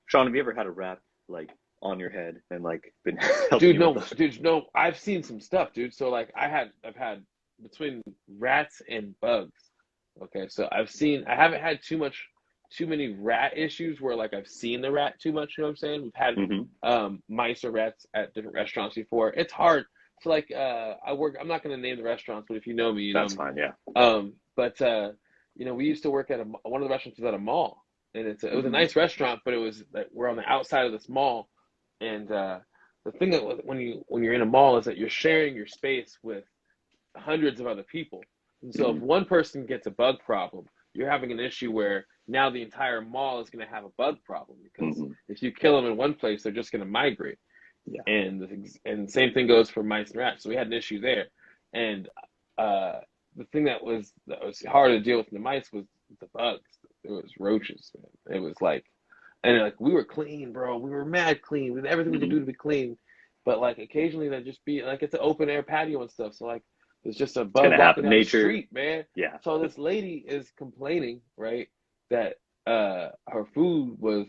Sean, have you ever had a rat like on your head and like been helping no, I've seen some stuff, dude. So like I've had between rats and bugs. Okay, so I haven't had too many rat issues where like I've seen the rat too much, you know what I'm saying? We've had mice or rats at different restaurants before. It's hard. So like I'm not gonna name the restaurants, but if you know me, you know that's fine, yeah. But you know, we used to work at one of the restaurants was at a mall, and it was a nice restaurant, but it was like we're on the outside of this mall, and the thing that when you're in a mall is that you're sharing your space with hundreds of other people. And so if one person gets a bug problem, you're having an issue where now the entire mall is going to have a bug problem, because if you kill them in one place, they're just going to migrate. Yeah. And same thing goes for mice and rats. So we had an issue there. And the thing that was hard to deal with in the mice was the bugs. It was roaches, man. It was like, and like we were clean, bro. We were mad clean. We did everything we could do to be clean. But like occasionally there'd just be like, it's an open air patio and stuff. So like there's just a bug walking down the street, man. Yeah. So this lady is complaining, right, that her food was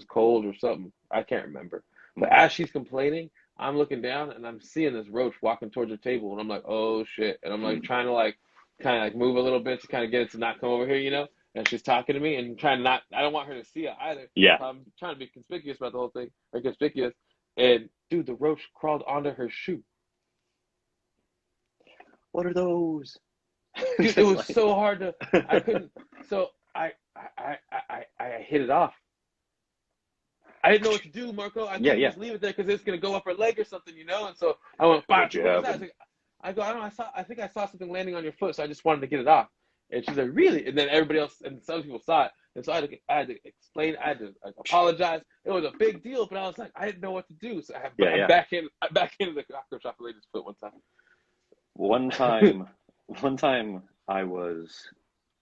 cold or something. I can't remember. But as she's complaining, I'm looking down and I'm seeing this roach walking towards her table, and I'm like, oh shit. And I'm like trying to like kind of like move a little bit to kind of get it to not come over here, you know? And she's talking to me and trying not, I don't want her to see it either. Yeah. So I'm trying to be conspicuous about the whole thing, or conspicuous. And dude, the roach crawled onto her shoe. what are those? Dude, it was like... so hard to. I couldn't. So I hit it off. I didn't know what to do, Marco. I couldn't just leave it there because it's gonna go up her leg or something, you know. And so I went, "What was that?" I go, I think I saw something landing on your foot, so I just wanted to get it off. And she's like, "Really?" And then everybody else and some people saw it, and so I had to explain, I had to apologize. It was a big deal, but I was like, I didn't know what to do, so I back into the cockroach off the lady's foot one time. One time I was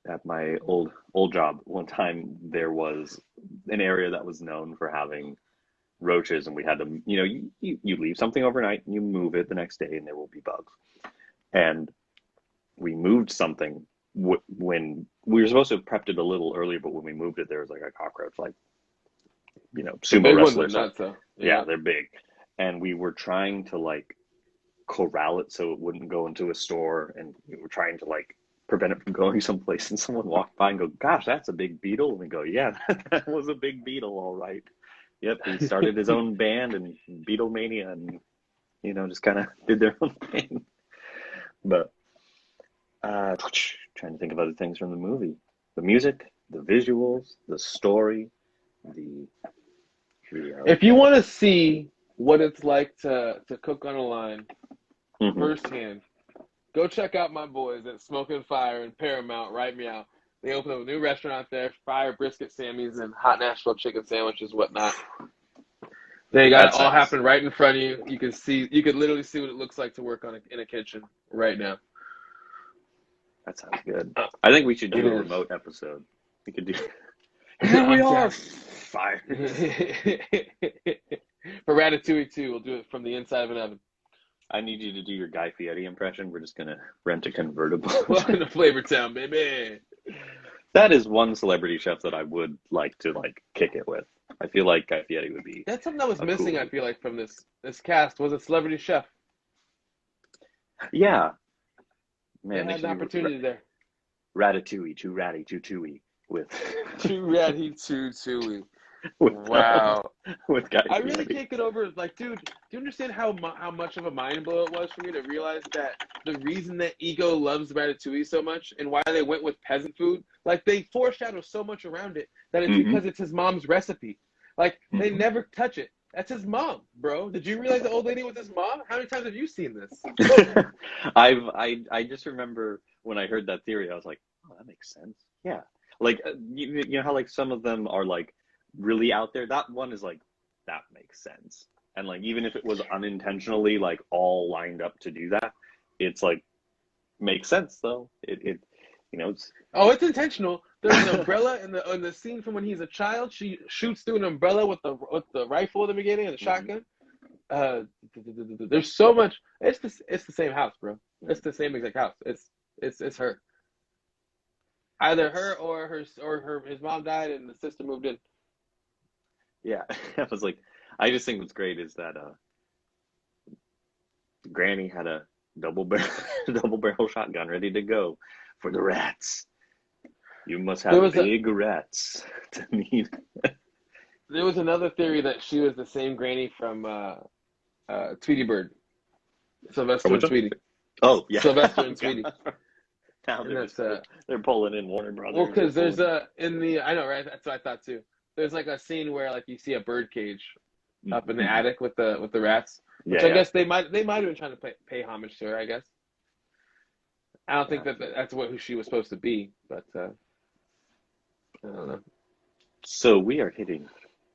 at my old job. One time there was an area that was known for having roaches, and we had to, you leave something overnight and you move it the next day, and there will be bugs. And we moved something when we were supposed to have prepped it a little earlier, but when we moved it, there was like a cockroach, like, sumo wrestlers. Yeah, they're big. And we were trying to like corral it so it wouldn't go into a store, and we were trying to like prevent it from going someplace, and someone walked by and go, "Gosh, that's a big beetle." And we go, "Yeah, that was a big beetle, all right." Yep, he started his own band and Beatlemania, and just kind of did their own thing. But trying to think of other things from the movie: the music, the visuals, the story, the if you want to see what it's like to cook on a line firsthand, go check out my boys at Smoke and Fire in Paramount, right meow. They opened up a new restaurant there, Fire Brisket Sammy's and hot Nashville chicken sandwiches, whatnot. They got it all happening right in front of you. You could literally see what it looks like to work in a kitchen right now. That sounds good. I think we should do a remote episode. We could do. Here we are. Fire. For Ratatouille 2, we'll do it from the inside of an oven. I need you to do your Guy Fieri impression. We're just gonna rent a convertible. Welcome to Flavor Town, baby. That is one celebrity chef that I would like to kick it with. I feel like Guy Fieri would be. That's something that was missing. Cool. I feel like from this cast was a celebrity chef. Yeah, man, they had an opportunity there. Ratatouille, too ratty, too tooey with. Too ratty, too tooey. Wow. With Guy I really can't get over it. Like, dude, do you understand how much of a mind blow it was for me to realize that the reason that Ego loves Ratatouille so much and why they went with peasant food, like they foreshadow so much around it that it's because it's his mom's recipe. Like they never touch it. That's his mom, bro. Did you realize the old lady was his mom? How many times have you seen this? I just remember when I heard that theory, I was like, oh, that makes sense. Yeah. Like you know how like some of them are like really out there. That one is like, that makes sense. And like even if it was unintentionally like all lined up to do that, it's like makes sense though. It it's it's intentional. There's an umbrella in the scene from when he's a child. She shoots through an umbrella with the rifle at the beginning and the shotgun. There's so much. It's the same house, bro. It's the same exact house. It's her. Either her or his mom died and the sister moved in. Yeah, I was like, I just think what's great is that Granny had a double barrel shotgun ready to go for the rats. You must have big rats to meet. There was another theory that she was the same Granny from Tweety Bird, Sylvester and Tweety. Oh yeah, Sylvester and Tweety. Now they're pulling in Warner Brothers. Well, because there's I know, right? That's what I thought too. There's like a scene where like you see a bird cage up in the attic with the rats, which I guess they might have been trying to pay homage to her. I guess. I don't think that's who she was supposed to be, but I don't know. So we're hitting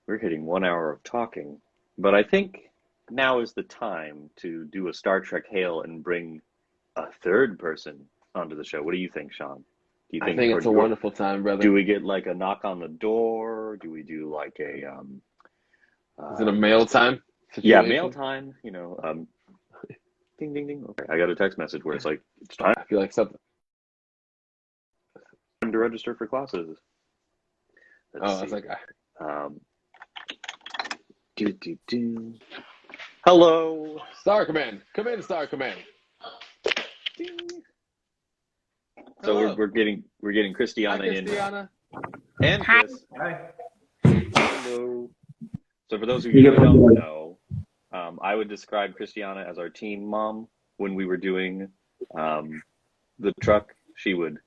1 hour of talking, but I think now is the time to do a Star Trek hail and bring a third person onto the show. What do you think, Sean? Do you think it's a wonderful time, brother. Do we get like a knock on the door? Do we do like a is it a mail time situation? Yeah, mail time, ding ding ding. Okay, I got a text message where it's like it's time. I feel like something. Time to register for classes. I was like Hello. Star Command. Come in, Star Command. Ding. So we're getting Christiana in. Christiana. And Kris. Hi. Hello. So for those of you who don't know, I would describe Christiana as our team mom when we were doing the truck. She would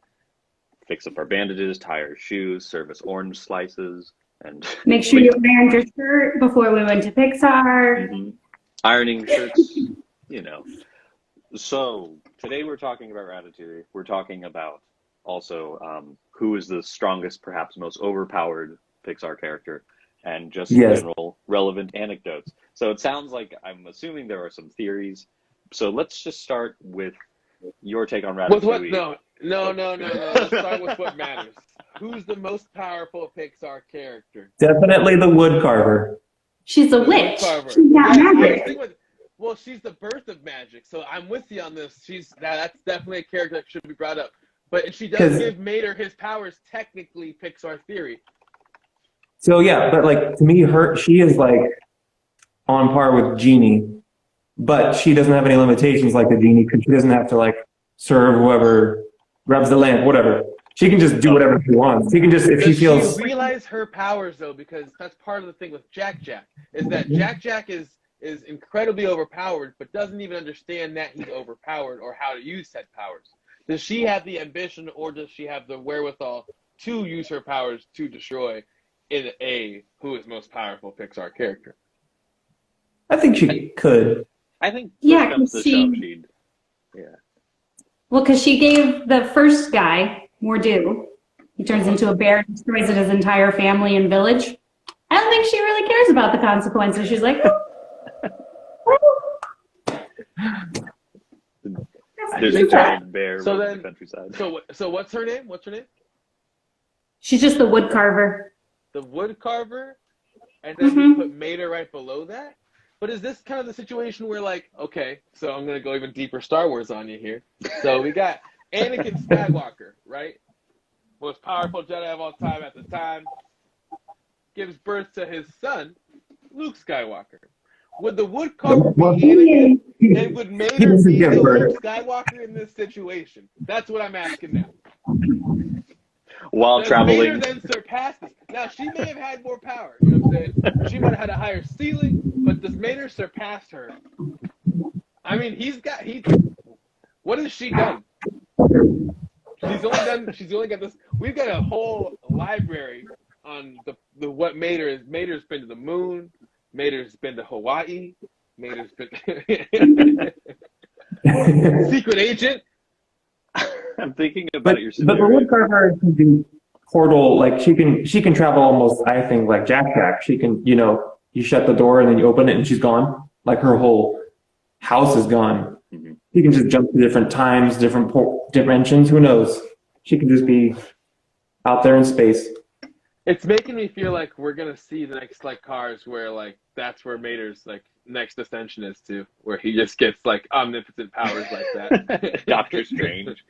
fix up our bandages, tie our shoes, serve us orange slices, and Make sure you ironed your shirt before we went to Pixar. mm-hmm. Ironing shirts, you know. So today we're talking about Ratatouille. We're talking about also who is the strongest, perhaps most overpowered Pixar character, and just general relevant anecdotes. So it sounds like I'm assuming there are some theories. So let's just start with your take on Ratatouille. With what? No. Let's start with what matters. Who's the most powerful Pixar character? Definitely the woodcarver. She's a witch. She's not magic. Well, she's the birth of magic, so I'm with you on this. That's definitely a character that should be brought up. But she does give Mater his powers, technically Pixar theory. So yeah, but like to me, she is like on par with Genie, but she doesn't have any limitations like the Genie because she doesn't have to like serve whoever grabs the lamp, whatever. She can just do whatever she wants. She can just, if she feels. Does she realize her powers though? Because that's part of the thing with Jack, is that Jack is incredibly overpowered, but doesn't even understand that he's overpowered or how to use said powers. Does she have the ambition, or does she have the wherewithal to use her powers to destroy in a who is most powerful Pixar character? I think she could. I think yeah, well, because she gave the first guy Mordu. He turns into a bear, destroys his entire family and village. I don't think she really cares about the consequences. She's like, there's a giant bear in the countryside. So what's her name? She's just the wood carver. The wood carver? And then you put Mater right below that? But is this kind of the situation where, like, okay, so I'm going to go even deeper Star Wars on you here. So we got Anakin Skywalker, right? Most powerful Jedi of all time at the time. Gives birth to his son, Luke Skywalker. Would the wood carver be Anakin? And would Mater be the Luke Skywalker in this situation? That's what I'm asking now. While traveling. Mater then surpasses. Now, she may have had more power. You know what I'm saying? She might have had a higher ceiling, but does Mater surpass her? I mean, what has she done? She's only got this. We've got a whole library on the what Mater is. Mater's been to the moon. Mater's been to Hawaii. Mater's been secret agent. I'm thinking about your scenario. But the woodcarver can do portal, like she can travel almost, I think, like Jack. She can, you shut the door and then you open it and she's gone. Like her whole house is gone. Mm-hmm. She can just jump to different times, different dimensions. Who knows? She can just be out there in space. It's making me feel like we're gonna see the next like Cars, where like that's where Mater's like next ascension is to, where he just gets like omnipotent powers like that. Doctor Strange.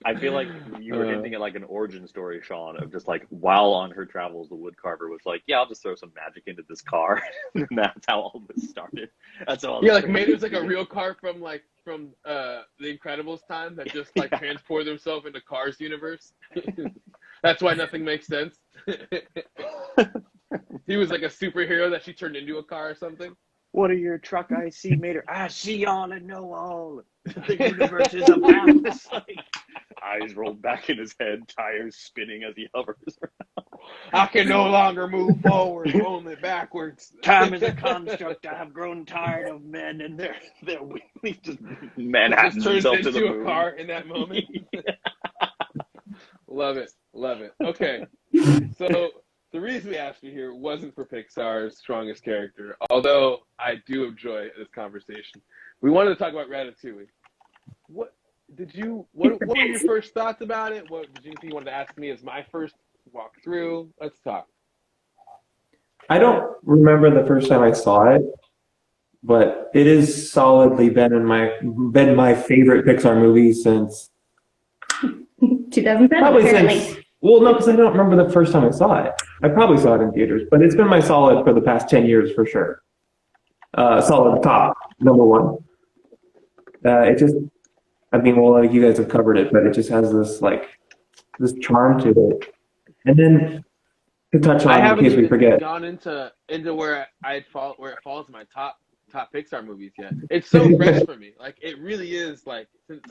I feel like you were hinting at like an origin story, Sean, of just like while on her travels, the woodcarver was like, "Yeah, I'll just throw some magic into this car," and that's how all this started. That's all. Yeah, like Mater's like a real car from the Incredibles time that just like transported himself into Cars universe. That's why nothing makes sense. He was like a superhero that she turned into a car or something. What are your truck I see, Mater? I see all and know all. The universe is a mouse. Eyes rolled back in his head, tires spinning as he hovers around. I can no longer move forward, only backwards. Time is a construct. I have grown tired of men and their just Manhattan just turns into the moon. A car in that moment. Love it. Okay, so the reason we asked you here wasn't for Pixar's strongest character, although I do enjoy this conversation. We wanted to talk about Ratatouille. What were your first thoughts about it? What did you think you wanted to ask me as my first walkthrough? Let's talk. I don't remember the first time I saw it, but it has solidly been my favorite Pixar movie since 2007. Probably since. Well, no, because I don't remember the first time I saw it. I probably saw it in theaters, but it's been my solid for the past 10 years for sure. Solid top, number one. Well, you guys have covered it, but it just has this charm to it. And then to touch on, in case we forget, gone into where it falls in my top top Pixar movies yet. It's so fresh for me. Like it really is. Like since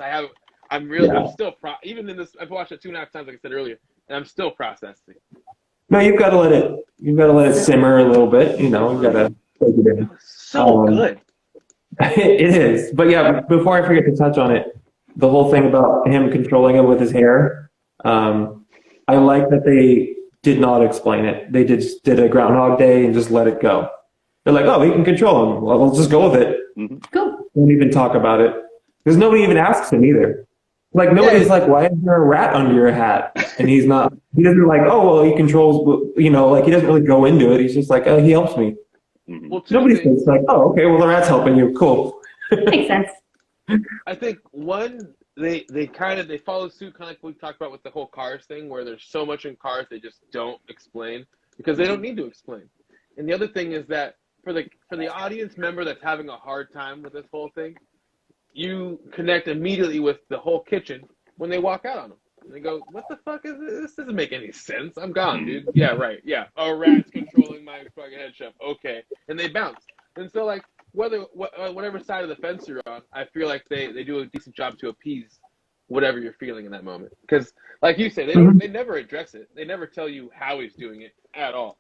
I'm still even in this. I've watched it 2.5 times, like I said earlier, and I'm still processing. No, you've got to let it simmer a little bit. You know, you've got to take it in. So good. It is. But yeah, before I forget to touch on it, the whole thing about him controlling it with his hair, I like that they did not explain it. They just did a Groundhog Day and just let it go. They're like, oh, he can control him. Well, we'll just go with it. Mm-hmm. Cool. Don't even talk about it. Because nobody even asks him either. Like, nobody's like, why is there a rat under your hat? And he doesn't like, oh, well, he controls, you know, like, he doesn't really go into it. He's just like, oh, he helps me. Mm-hmm. Well, Nobody thinks like, oh, okay, well, the rat's helping you. Cool. Makes sense. I think they follow suit kind of like we talked about with the whole Cars thing, where there's so much in Cars they just don't explain because they don't need to explain. And the other thing is that for the audience member that's having a hard time with this whole thing, you connect immediately with the whole kitchen when they walk out on them. And they go, what the fuck is this? This doesn't make any sense. I'm gone, dude. Yeah, right. Yeah. A rat's controlling my fucking head chef. Okay. And they bounce. And so, like, whatever side of the fence you're on, I feel like they do a decent job to appease whatever you're feeling in that moment. Because, like you say, they never address it. They never tell you how he's doing it at all.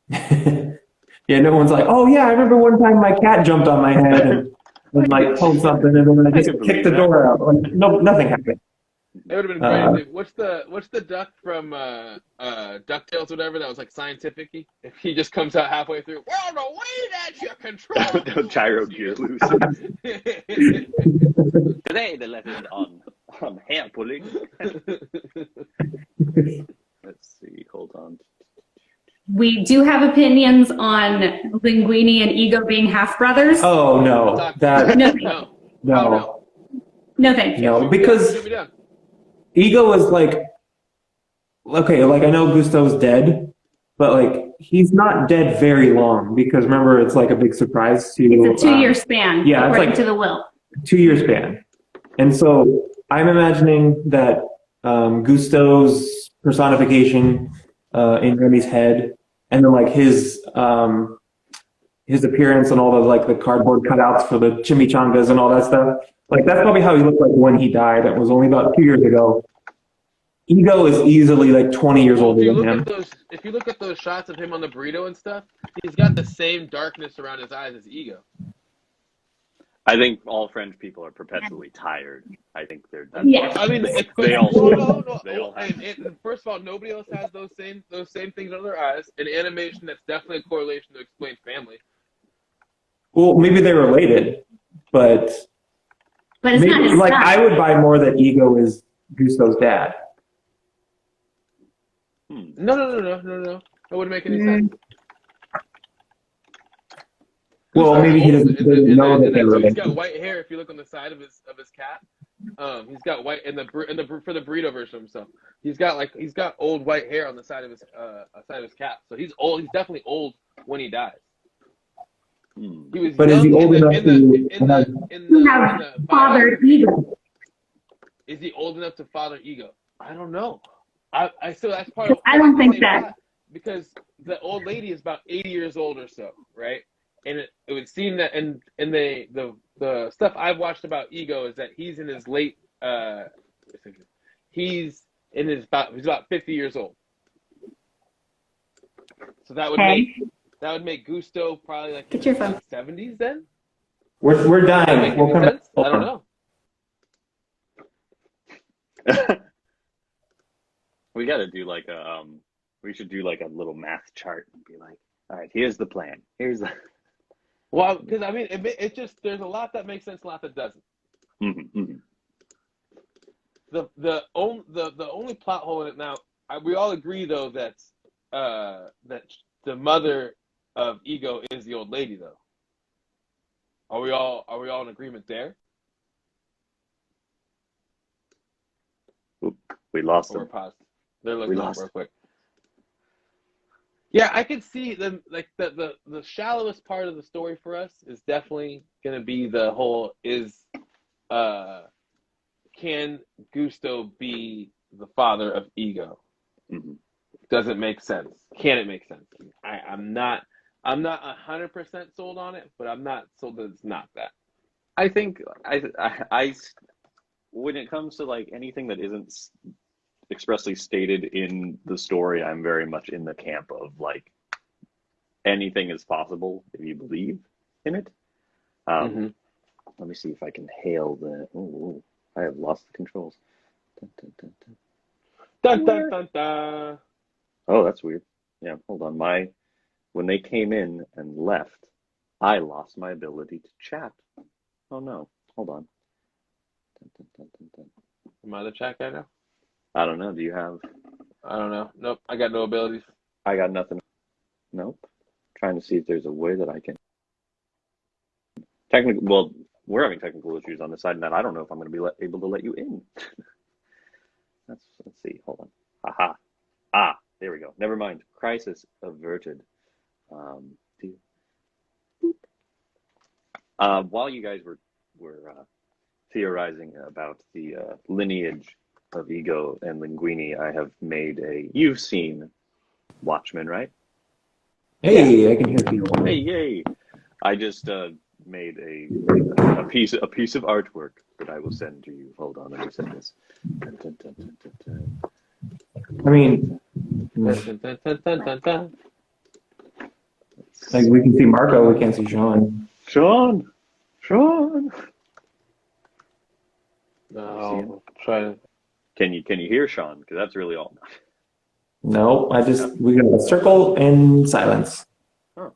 Yeah, no one's like, oh, yeah, I remember one time my cat jumped on my head and like told something, and then I just kicked the door out. Like, no, nothing happened. It would have been great. What's the duck from DuckTales, whatever, that was like scientific-y? If he just comes out halfway through, well, the way that you control The gyro gear loose. Today the lesson on hair pulling. Let's see, hold on. We do have opinions on Linguini and Ego being half brothers. Oh no, No, thank you. No, because Ego is like, okay, like I know Gusto's dead, but like he's not dead very long because remember it's like a big surprise to. It's a 2-year span. Yeah, according it's like to the will. 2-year span, and so I'm imagining that Gusto's personification in Remy's head. And then like his appearance and all the like the cardboard cutouts for the chimichangas and all that stuff. Like that's probably how he looked like when he died. It was only about 2 years ago. Ego is easily like 20 years older than him. If you look at those shots of him on the burrito and stuff, he's got the same darkness around his eyes as Ego. I think all French people are perpetually tired. I think they're done. Yeah. I mean, They all first of all, nobody else has those same things under their eyes. In animation, that's definitely a correlation to explain family. Well, maybe they're related, but it's maybe, not his like son. I would buy more that Ego is Gusto's dad. No. That wouldn't make any sense. Well, maybe he doesn't know that they're related. He's got white hair. If you look on the side of his cap, he's got white for the burrito version of himself. He's got old white hair on the side of his cap. So he's old. He's definitely old when he dies. He was but is he old enough to father Ego? Is he old enough to father Ego? I don't know. I still that's part of. I don't think that because the old lady is about 80 years old or so, right? And it would seem that in the stuff I've watched about Ego is that he's in his late he's about 50 years old. So that would make Gusto probably like Get your phone. 70s then? We're dying. We'll come back. I don't know. We got to do like we should do like a little math chart and be like, all right, here's the plan. Here's the. Well, because I mean, it just there's a lot that makes sense, a lot that doesn't. Mm-hmm, mm-hmm. The only plot hole in it now. We all agree though that the mother of Ego is the old lady though. Are we all in agreement there? Oop, we lost them. Or paused. They're looking up real quick. Yeah, I could see them like the shallowest part of the story for us is definitely gonna be the whole can Gusto be the father of Ego? Mm-hmm. Does it make sense? Can it make sense? I'm not I'm not 100% sold on it, but I'm not sold that it's not that. I think I when it comes to like anything that isn't expressly stated in the story, I'm very much in the camp of like anything is possible if you believe in it. Let me see if I can hail the. Oh, I have lost the controls. Dun, dun, dun, dun. Dun, dun, dun, dun. Oh, that's weird. Yeah, hold on. When they came in and left, I lost my ability to chat. Oh no, hold on. Dun, dun, dun, dun, dun. Am I the chat guy now? I don't know. Do you have? I don't know. Nope, I got no abilities. I got nothing. Nope. Trying to see if there's a way that I can. Technically, well, we're having technical issues on the side, and I don't know if I'm going to be able to let you in. Let's see. Hold on. Aha. Ah, there we go. Never mind. Crisis averted. While you guys were theorizing about the lineage of Ego and Linguini, I have made you've seen Watchmen, right? Hey, I can hear you. Hey, yay! I just made a piece of artwork that I will send to you. Hold on, let me send this. Dun, dun, dun, dun, dun, dun. I mean, Dun, dun, dun, dun, dun, dun. like we can see Marco, we can't see Sean. Sean. No, try to. Can you hear Sean? Because that's really all. No, we got a circle and silence. Huh.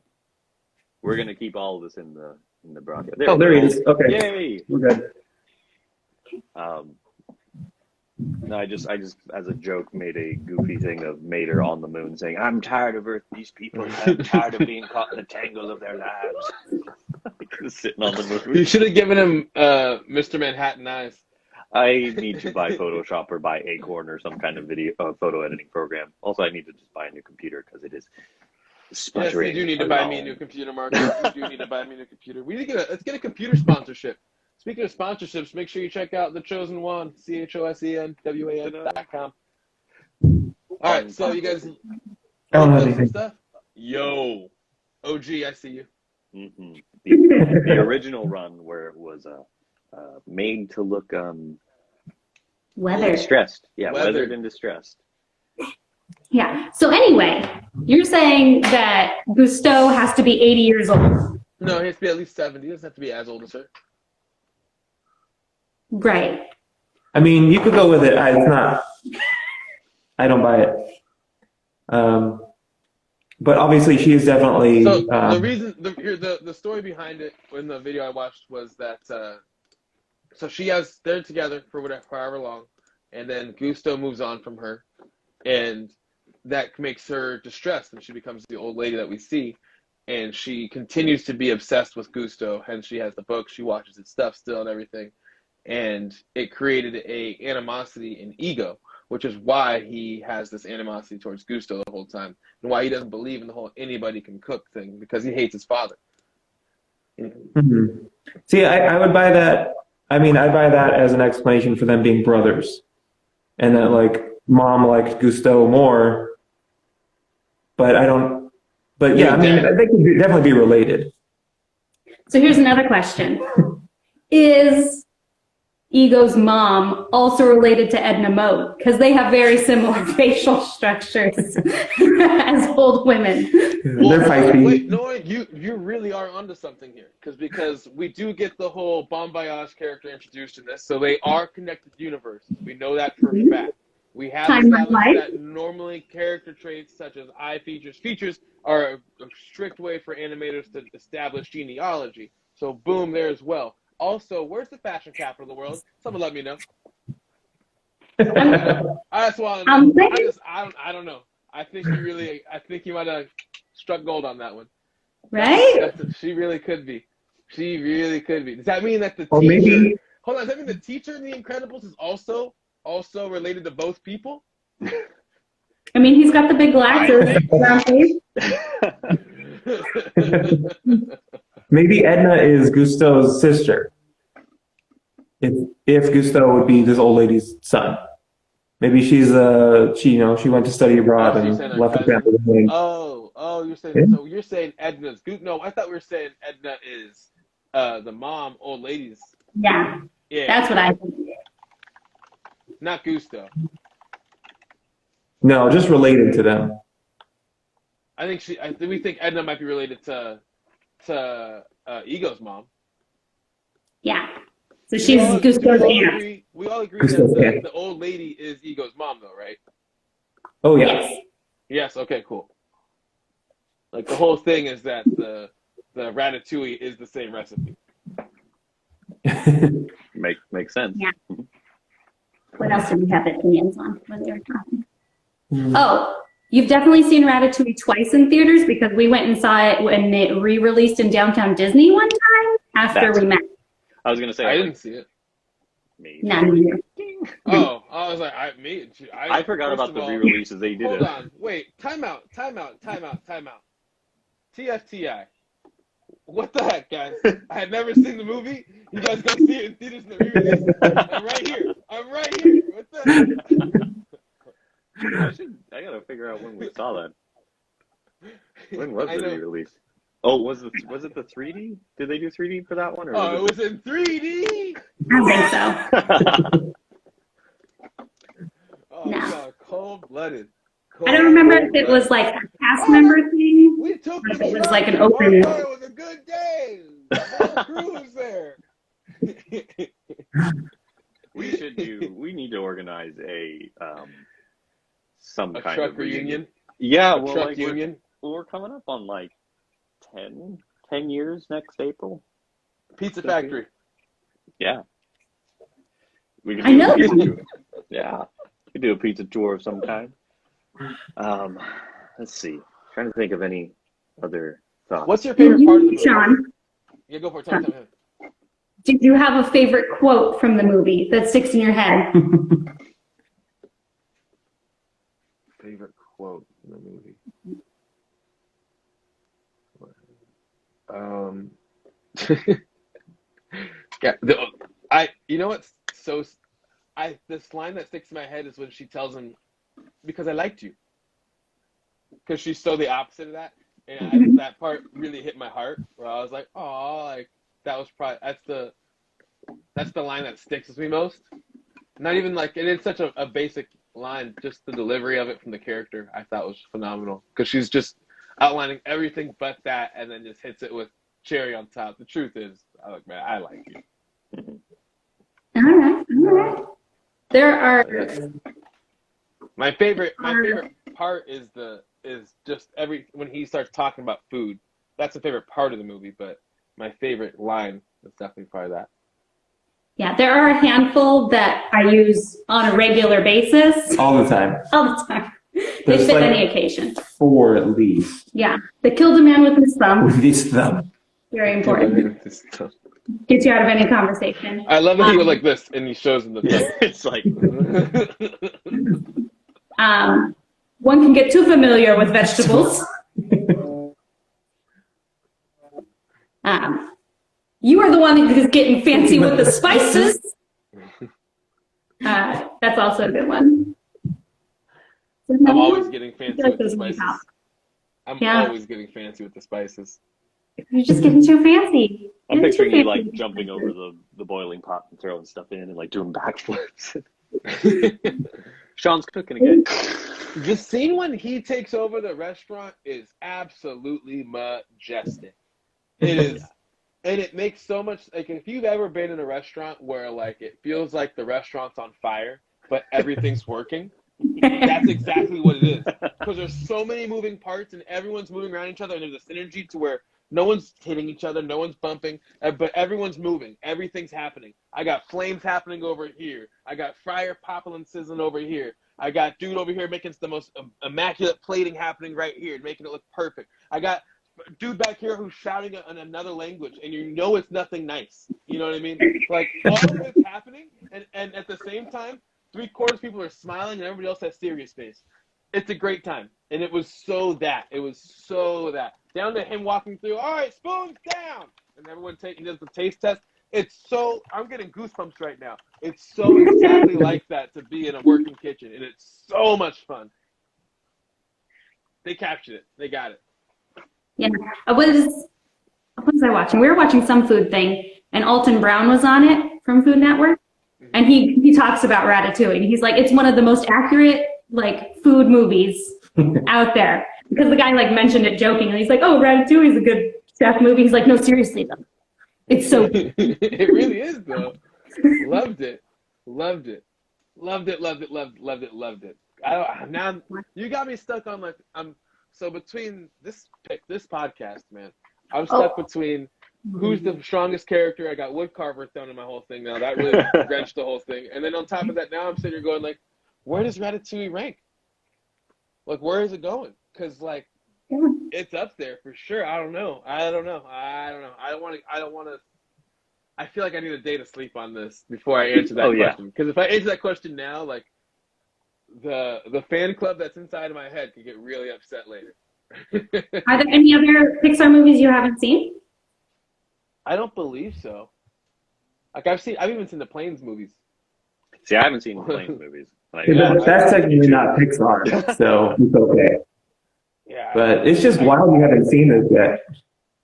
We're gonna keep all of this in the broadcast. There he is. Okay. Yay! We're good. No, I just as a joke made a goofy thing of Mater on the moon saying, "I'm tired of Earth. These people. I'm tired of being caught in the tangle of their lives." Sitting on the moon. You should have given him Mr. Manhattan eyes. I need to buy Photoshop or buy Acorn or some kind of photo editing program. Also, I need to just buy a new computer because it is sputtering. Yes, you do need to buy me a new computer, Marco. You do need to buy me a new computer. Let's get a computer sponsorship. Speaking of sponsorships, make sure you check out The Chosen Wan, CHOSENWAN.com. All right, so you guys I don't have anything. stuff? Yo, OG, I see you. Mm-hmm. The original run where it was made to look Weathered. distressed. Yeah, Weathered. weathered and distressed. Yeah. So anyway, you're saying that Gusteau has to be 80 years old. No, he has to be at least 70. He doesn't have to be as old as her. Right. I mean, you could go with it. It's not. I don't buy it. But obviously, she is definitely. So the reason, the story behind it in the video I watched was that so they're together for however long, and then Gusteau moves on from her, and that makes her distressed, and she becomes the old lady that we see, and she continues to be obsessed with Gusteau, hence she has the book, she watches his stuff still and everything, and it created a animosity in Ego, which is why he has this animosity towards Gusteau the whole time, and why he doesn't believe in the whole anybody can cook thing, because he hates his father. Mm-hmm. See, I would buy that. I mean, I buy that as an explanation for them being brothers, and that like mom liked Gusteau more, but I don't. But yeah, I mean, they could definitely be related. So here's another question: is Ego's mom also related to Edna Mode? Because they have very similar facial structures as old women. They're feisty. Wait, no, you really are onto something here, because we do get the whole Bon Voyage character introduced in this, so they are connected universes. We know that for a fact. We have established that normally character traits such as eye features are a strict way for animators to establish genealogy. So boom, there as well. Also, where's the fashion capital of the world? Someone let me know. I just want to know. I don't know. I think you might have struck gold on that one. Right? She really could be. She really could be. Does that mean that the Or teacher? maybe. Hold on. Does that mean the teacher in The Incredibles is also related to both people? I mean, he's got the big glasses. Maybe Edna is Gusteau's sister. If Gusteau would be this old lady's son, maybe she went to study abroad and left the family behind. Oh, you're saying so. You're saying Edna's goose. No, I thought we were saying Edna is the mom, old ladies. Yeah, Yeah, that's what I think. not Gusto. No, just related to them. We think Edna might be related to Ego's mom. Yeah. So she's Gusto's aunt. We all agree Gusto's that aunt. the old lady is Ego's mom, though, right? Oh yeah. Yes. Yes. Okay. Cool. Like the whole thing is that the ratatouille is the same recipe. Makes sense. Yeah. What else did we have opinions on when they were talking? Oh, you've definitely seen Ratatouille twice in theaters because we went and saw it when it re-released in Downtown Disney one time after we met. I was gonna say I didn't see it. Me. Not either. Oh, I was like, I forgot about the re-releases they did. Hold on, wait, time out. TFTI. What the heck, guys? I had never seen the movie. You guys go see it in theaters in the re-release. I'm right here. What the heck? I gotta figure out when we saw that. When was the re-release? Oh, was it the 3D? Did they do 3D for that one? Or it was in 3D. I think so. Oh, No. God, cold-blooded. I don't remember if it was like a cast member thing. We took Or if the it was truck. like an open. Oh, it was a good day. The whole crew was there. We need to organize some A kind truck of reunion. Yeah, A truck union. We're coming up on like 10 years next April. Pizza Factory. Yeah. We could I do know a pizza that. tour. Yeah. We could do a pizza tour of some kind. Let's see. Trying to think of any other thoughts. What's your favorite part of the movie? Sean, Yeah, go for it. Tell me. did you have a favorite quote from the movie that sticks in your head? Favorite quote in the movie. Yeah, you know what's this line that sticks in my head is when she tells him, because I liked you. Because she's so the opposite of that. And that part really hit my heart where I was like, oh, like that was probably, that's the line that sticks with me most. Not even like, and it's such a basic line, just the delivery of it from the character I thought was phenomenal. Because she's just outlining everything but that and then just hits it with cherry on top. The truth is, I like you. All right. There are. My favorite part is just when he starts talking about food. That's the favorite part of the movie, but my favorite line is definitely probably that. Yeah, there are a handful that I use on a regular basis. All the time. All the time. They There's fit like any occasion. 4 at least. Yeah. They killed a man with his thumb. With this thumb. Very important. Gets you out of any conversation. I love that he goes like this and he shows him the thing. It's like One can get too familiar with vegetables. You are the one that is getting fancy with the spices. That's also a good one. I'm always getting fancy with the spices. I'm Yeah. always getting fancy with the spices. You're just getting too fancy. I'm You're too picturing you fancy. like jumping over the boiling pot and throwing stuff in and like doing backflips. Sean's cooking again. The scene when he takes over the restaurant is absolutely majestic. It is, and it makes so much, like if you've ever been in a restaurant where like it feels like the restaurant's on fire, but everything's working, that's exactly what it is. Because there's so many moving parts and everyone's moving around each other and there's a synergy to where no one's hitting each other, no one's bumping, but everyone's moving. Everything's happening. I got flames happening over here. I got fryer popping and sizzling over here. I got dude over here making the most immaculate plating happening right here, making it look perfect. I got dude back here who's shouting in another language, and you know it's nothing nice. You know what I mean? Like, all of it's happening, and at the same time, 3/4 people are smiling, and everybody else has serious face. It's a great time, and it was so that. It was so that. Down to him walking through, all right, spoons down, and everyone does the taste test. It's so, I'm getting goosebumps right now. It's so exactly like that to be in a working kitchen, and it's so much fun. They captured it. They got it. Yeah. What was I watching? We were watching some food thing, and Alton Brown was on it from Food Network, and he talks about Ratatouille. He's like, it's one of the most accurate like food movies out there, because the guy like mentioned it jokingly. He's like, oh, Ratatouille is a good chef movie. He's like, no, seriously though, it's so good. It really is though. Loved it. Loved it. Loved it. Loved it. Loved it. Loved it. Now you got me stuck on like so between this podcast, man, I'm stuck between who's the strongest character. I got Woodcarver thrown in my whole thing now. That really wrenched the whole thing. And then on top of that, now I'm sitting here going like, where does Ratatouille rank? Like, where is it going? Because like, it's up there for sure. I don't know. I don't want to. I feel like I need a day to sleep on this before I answer that question. Because if I answer that question now, like the fan club that's inside of my head could get really upset later. Are there any other Pixar movies you haven't seen? I don't believe so. Like I've even seen the Planes movies. See, I haven't seen the Planes movies. That's technically not Pixar, so it's okay. Yeah, but it's just wild you haven't seen this yet.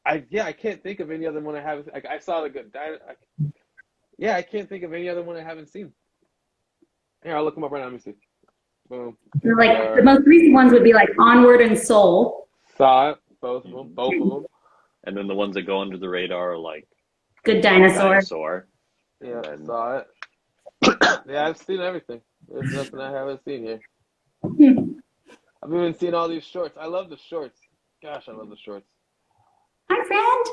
I can't think of any other one I haven't. Like I saw the good. I can't think of any other one I haven't seen. Here, I'll look them up right now. Let me see. Boom. Like the most recent ones would be like Onward and Soul. Saw it, both of them. And then the ones that go under the radar are like Good Dinosaur. Yeah, I saw it. Yeah, I've seen everything. There's nothing I haven't seen here. I've even seen all these shorts. I love the shorts. Gosh, I love the shorts. Hi, friend.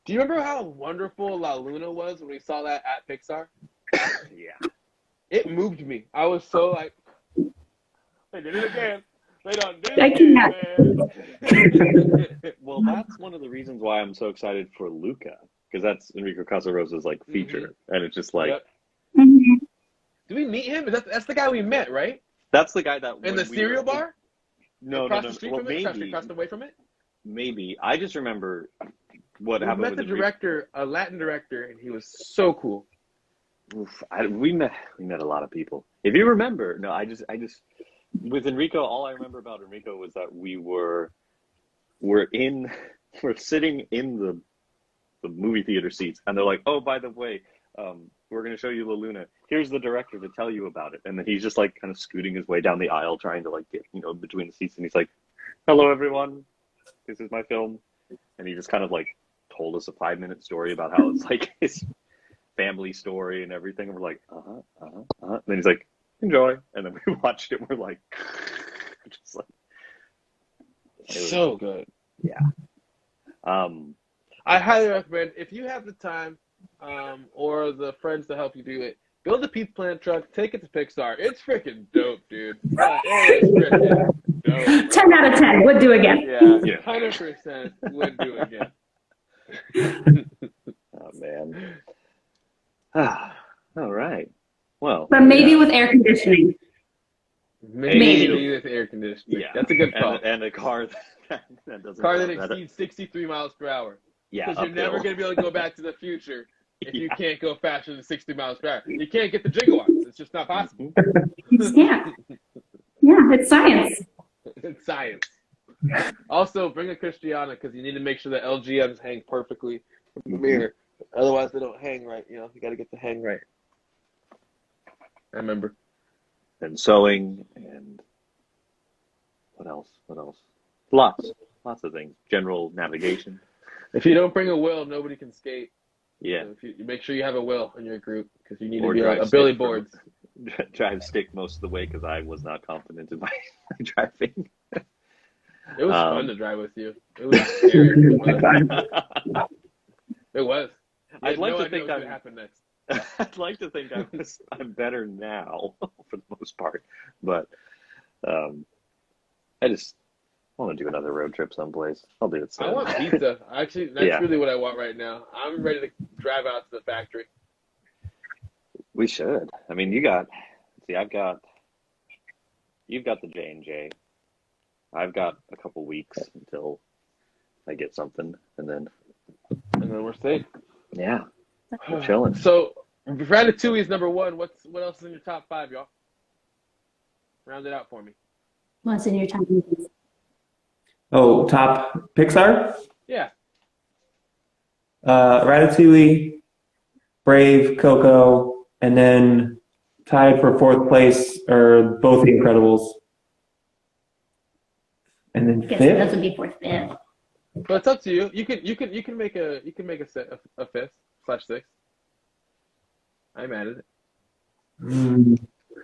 Do you remember how wonderful La Luna was when we saw that at Pixar? Yeah. It moved me. I was so like, they did it again. They done did it again. Well, that's one of the reasons why I'm so excited for Luca, because that's Enrico Casarosa's like feature, and it's just like. Yep. Do we meet him? That's the guy we met, right? That's the guy that in the cereal bar. No. Across the street well, from it, across the way from it. Maybe I just remember what happened. We met the director, a Latin director, and he was so cool. Oof, we met a lot of people. If you remember, I just with Enrico, all I remember about Enrico was that we're sitting in the movie theater seats, and they're like, oh, by the way, we're going to show you La Luna. Here's the director to tell you about it. And then he's just like kind of scooting his way down the aisle, trying to like get, between the seats. And he's like, hello, everyone. This is my film. And he just kind of like told us a 5-minute story about how it's like his family story and everything. And we're like, And then he's like, enjoy. And then we watched it. And we're like, just like, so good. Yeah. I highly recommend, if you have the time, or the friends to help you do it, build a pizza plant truck, take it to Pixar. It's freaking dope, dude. It is freaking dope. 10 out of 10 would do again. Yeah, 100% would do again. Oh man. All right. Well, but maybe with air conditioning. Maybe with air conditioning. Yeah, that's a good call. And a car that doesn't. Car that exceeds 63 miles per hour. Yeah, because you're never going to be able to go back to the future if you can't go faster than 60 miles per hour. You can't get the gigawatts. It's just not possible. You just can't. Yeah, it's science. It's science. Also, bring a Christiana, because you need to make sure the LGMs hang perfectly from the mirror. Otherwise, they don't hang right. You got to get the hang right. I remember. And sewing and what else? Lots of things. General navigation. If you don't bring a wheel, nobody can skate. Yeah. So if you make sure you have a wheel in your group, because you need Or to be drive a Billy Boards. Drive stick most of the way because I was not confident in my driving. It was fun to drive with you. It was scary. It was. I'd like to think that would happen next. I'd like to think I'm better now for the most part, but I just want to do another road trip someplace. I'll do it soon. I want pizza. Actually, that's really what I want right now. I'm ready to drive out to the factory. We should. I mean, you've got the J&J. I've got a couple weeks until I get something, and then we're safe. Yeah, we're chilling. So, Ratatouille is number one. What else is in your top 5, y'all? Round it out for me. What's in your top 5? Oh, top Pixar? Yeah. Ratatouille, Brave, Coco, and then tied for fourth place are both The Incredibles. And then I guess fifth? those would be fourth, fifth. But it's up to you. You can make a fifth slash sixth. I'm at it.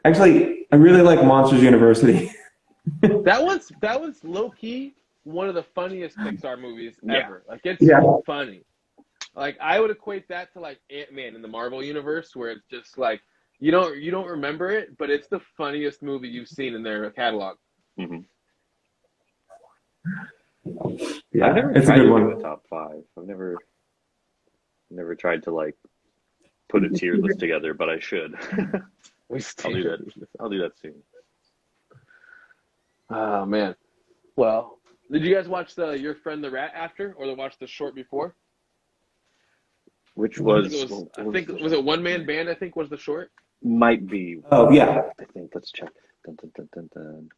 Actually, I really like Monsters University. That one's low key one of the funniest Pixar movies ever. Like it's funny. Like I would equate that to like Ant-Man in the Marvel universe, where it's just like you don't remember it, but it's the funniest movie you've seen in their catalog. Mm-hmm. Yeah, I've never it's a tried good to one. do a top five. I've never tried to like put a tier list together, but I should. I'll do that. I'll do that soon. Oh man. Well, did you guys watch the Your Friend the Rat after, or watch the short before? Which was I think was it One Man Band? I think was the short. Might be. Oh, yeah. I think let's check. Dun, dun, dun, dun, dun.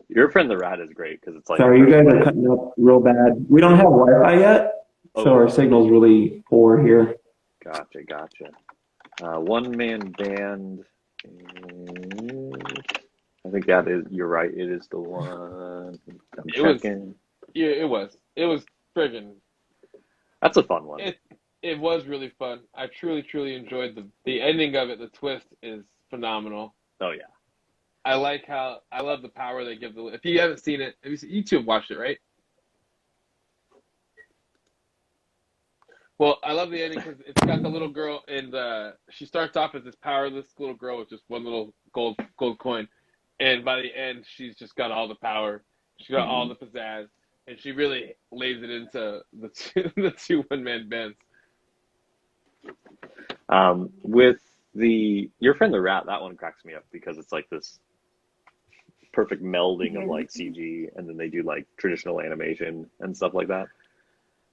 Your Friend the Rat is great because it's like. Sorry, you guys are cutting up real bad. We don't have Wi-Fi yet, so our signal's really poor here. Gotcha. One Man Band. I think that is. You're right. It is the one. I'm checking. It was friggin'. That's a fun one. It was really fun. I truly enjoyed the ending of it. The twist is phenomenal. Oh yeah. I love the power they give if you haven't seen it, you two have watched it, right? Well, I love the ending because it's got the little girl and she starts off as this powerless little girl with just one little gold coin, and by the end she's just got all the power. She got all the pizzazz, and she really lays it into the two one-man bands. With Your Friend the Rat, that one cracks me up because it's like this perfect melding of like CG, and then they do like traditional animation and stuff like that.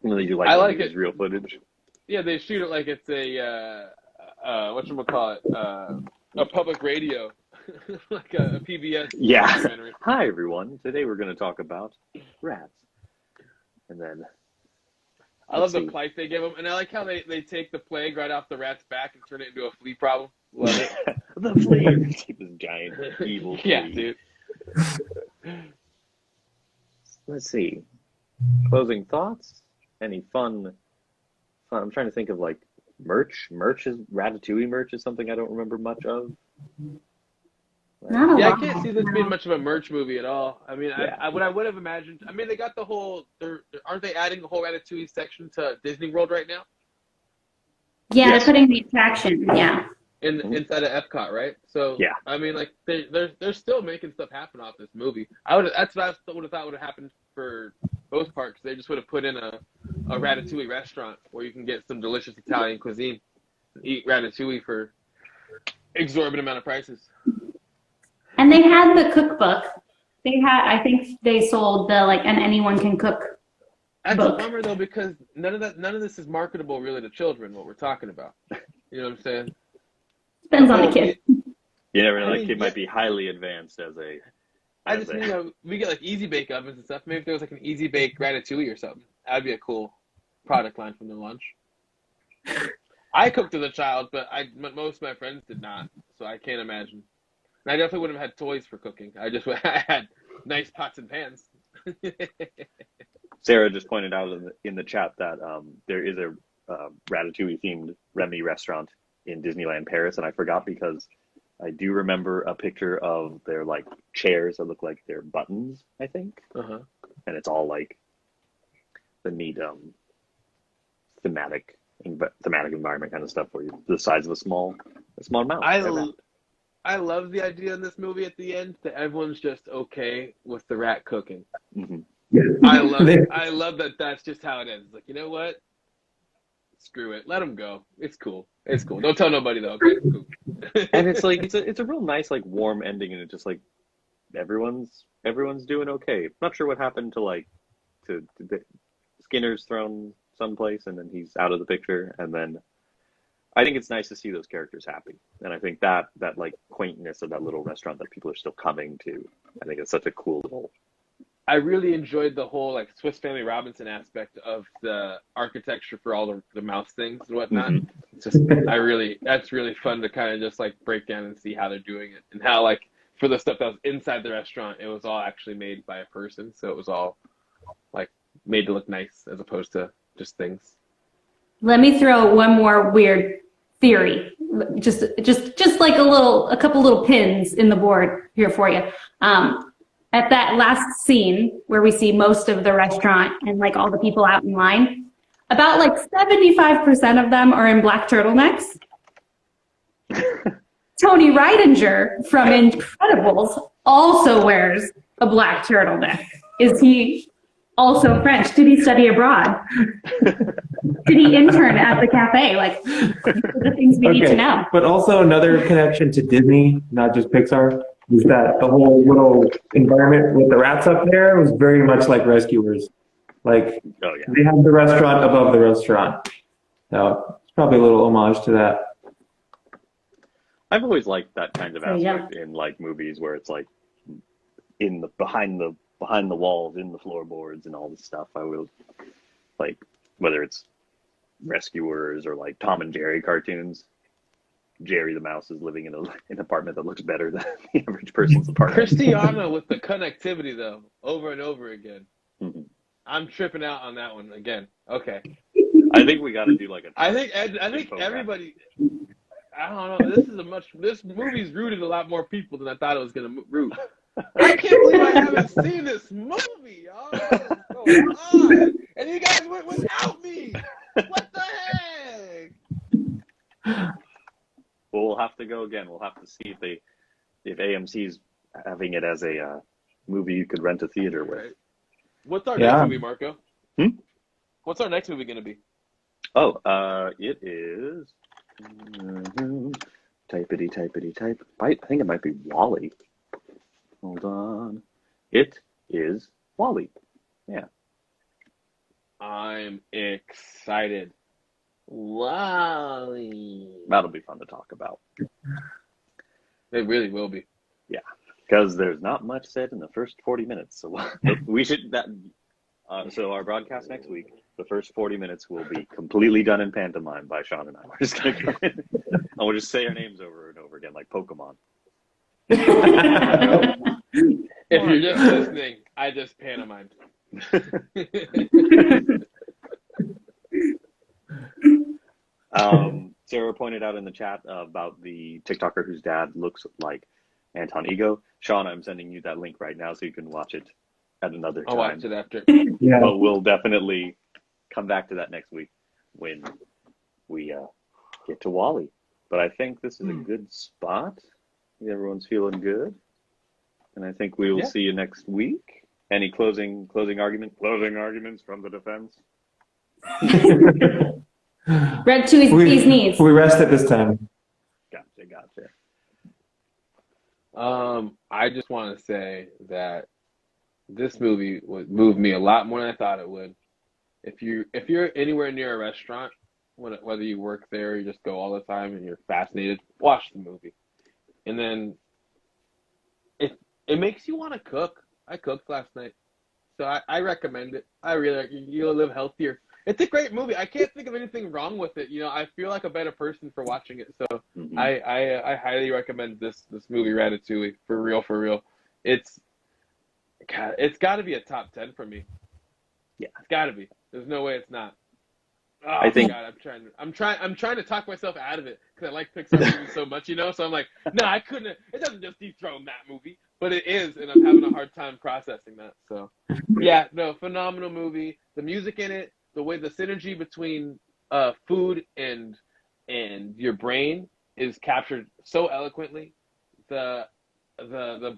And then they do like real footage. Yeah, they shoot it like it's a whatchamacallit, a public radio, like a PBS documentary. Hi everyone. Today we're going to talk about rats. And then I love the plight they give them, and I like how they take the plague right off the rat's back and turn it into a flea problem. Love it. The flea. This giant evil flea. Yeah, dude. Let's see. Closing thoughts? Any fun? I'm trying to think of like merch. Ratatouille merch is something I don't remember much of. Not a Yeah, I lot. can't see this being much of a merch movie at all. I mean, what I would have imagined. I mean, they got the whole. Aren't they adding the whole Ratatouille section to Disney World right now? Yeah, they're putting the attraction. Yeah. Inside of Epcot, right? So yeah, I mean, like they're still making stuff happen off this movie. That's what I would have thought would have happened for both parks. They just would have put in a Ratatouille restaurant where you can get some delicious Italian cuisine and eat Ratatouille for exorbitant amount of prices. And they had the cookbook. I think they sold the and anyone can cook That's book. a bummer though, because none of this is marketable really to children. What we're talking about, you know what I'm saying? Depends on the kid. You never know. That kid might be highly advanced as a. I just mean we get like easy bake ovens and stuff. Maybe if there was like an easy bake Ratatouille or something, that'd be a cool product line from their lunch. I cooked as a child, but most of my friends did not, so I can't imagine. And I definitely wouldn't have had toys for cooking. I had nice pots and pans. Sarah just pointed out in the chat that there is a Ratatouille themed Remy restaurant in Disneyland Paris, and I forgot because I do remember a picture of their like chairs that look like they're buttons, I think, and it's all like the neat thematic environment kind of stuff where you're the size of a small mouse. I love the idea in this movie at the end that everyone's just okay with the rat cooking. Mm-hmm. I love it. I love that that's just how it ends. Like, you know what? Screw it. Let them go. It's cool. Don't tell nobody though. Okay? Cool. And it's like it's a real nice like warm ending, and it's just like everyone's doing okay. Not sure what happened to Skinner's thrown someplace and then he's out of the picture, and then I think it's nice to see those characters happy. And I think that like quaintness of that little restaurant that people are still coming to, I think it's such a cool I really enjoyed the whole like Swiss Family Robinson aspect of the architecture for all the mouse things and whatnot. Mhm. It's just that's really fun to kind of just like break down and see how they're doing it, and how like for the stuff that was inside the restaurant, it was all actually made by a person, so it was all like made to look nice as opposed to just things. Let me throw one more weird theory. Just like a couple little pins in the board here for you. At that last scene where we see most of the restaurant and like all the people out in line, about like 75% of them are in black turtlenecks. Tony Reidinger from Incredibles also wears a black turtleneck. Is he also French? Did he study abroad? Did he intern at the cafe? Like, the things we need to know. But also another connection to Disney, not just Pixar, is that the whole little environment with the rats up there was very much like Rescuers. Like, they have the restaurant above the restaurant. So it's probably a little homage to that. I've always liked that kind of aspect in like movies where it's like in the behind the walls, in the floorboards, and all this stuff. I will like whether it's Rescuers or like Tom and Jerry cartoons. Jerry the mouse is living in an apartment that looks better than the average person's apartment. Christiana with the connectivity though, over and over again. Mm-hmm. I'm tripping out on that one again. Okay. I think we got to do like a. I think everybody. I don't know. This movie's rooted a lot more people than I thought it was gonna root. I can't believe I haven't seen this movie, y'all. What's going on? And you guys went without me. What the heck? Well, we'll have to go again. We'll have to see if AMC's having it as a movie you could rent a theater with. Right. What's our next movie, Marco? What's our next movie gonna be? Oh, it is. Typity type. I think it might be Wall-E. Hold on. It is Wall-E. Yeah. I'm excited. Wall-E. That'll be fun to talk about. It really will be. Yeah, because there's not much said in the first 40 minutes. So we should so our broadcast next week, the first 40 minutes will be completely done in pantomime by Sean and I. We're just gonna go in and we'll just say our names over and over again like Pokemon. If you're just listening, I just pantomimed. Sarah pointed out in the chat about the TikToker whose dad looks like Anton Ego. Sean, I'm sending you that link right now so you can watch it at another time. I'll watch it after. Yeah. But we'll definitely come back to that next week when we get to Wall-E. But I think this is a good spot. Everyone's feeling good. And I think we will see you next week. Any closing argument? Closing arguments from the defense? Red to his knees. We rest at this time. Gotcha. I just want to say that this movie would move me a lot more than I thought it would. If you're anywhere near a restaurant, whether you work there or you just go all the time and you're fascinated, watch the movie. And then it makes you want to cook. I cooked last night, so I recommend it. You'll live healthier. It's a great movie. I can't think of anything wrong with it. You know, I feel like a better person for watching it. So I highly recommend this movie, Ratatouille. For real. It's got to be a top 10 for me. Yeah, it's got to be. There's no way it's not. Oh, I think God, I'm trying to talk myself out of it because I like Pixar movies so much, you know. So I'm like, no, I couldn't. It doesn't just dethrone that movie, but it is, and I'm having a hard time processing that. So, yeah, no, phenomenal movie. The music in it, the way the synergy between food and your brain is captured so eloquently. The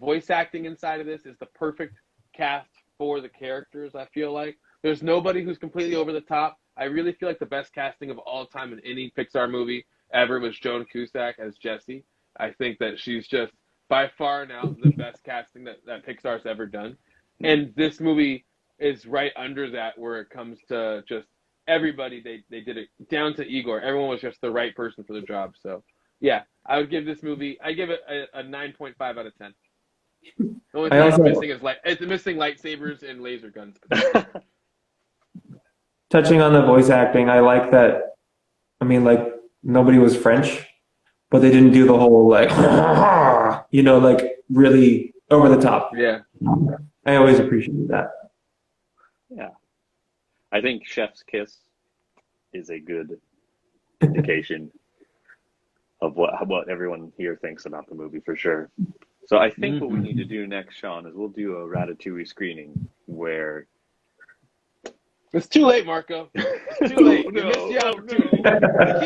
voice acting inside of this is the perfect cast for the characters. I feel like there's nobody who's completely over the top. I really feel like the best casting of all time in any Pixar movie ever was Joan Cusack as Jessie. I think that she's just by far now the best casting that Pixar's ever done. And this movie is right under that where it comes to just everybody. They did it down to Igor. Everyone was just the right person for the job. So, yeah, I would give this movie, I give it a 9.5 out of 10. The only I thing also- it's missing lightsabers and laser guns. Touching on the voice acting, I like that. I mean, like nobody was French, but they didn't do the whole like, like really over the top. Yeah. I always appreciate that. Yeah. I think Chef's Kiss is a good indication of what everyone here thinks about the movie for sure. So I think what we need to do next, Sean, is we'll do a Ratatouille screening where It's too late, Marco. It's too late. You No, missed the no, opportunity. no.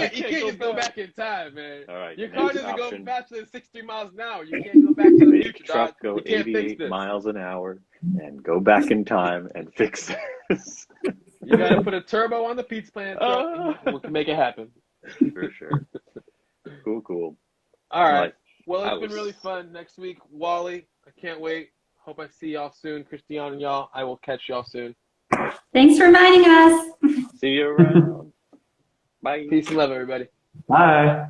You can't just go back in time, man. All right, Your car next doesn't go option. faster than 60 miles an hour. You can't go back to the Make future, truck dog. go You can't fix 88 this. miles an hour and go back in time and fix this. You gotta put a turbo on the pizza plant truck. We can make it happen. For sure. Cool. All right. Right. Well, I it's been was- really fun. Next week, Wally. I can't wait. Hope I see y'all soon. Christiana and y'all. I will catch y'all soon. Thanks for reminding us. See you around. Bye. Peace and love, everybody. Bye.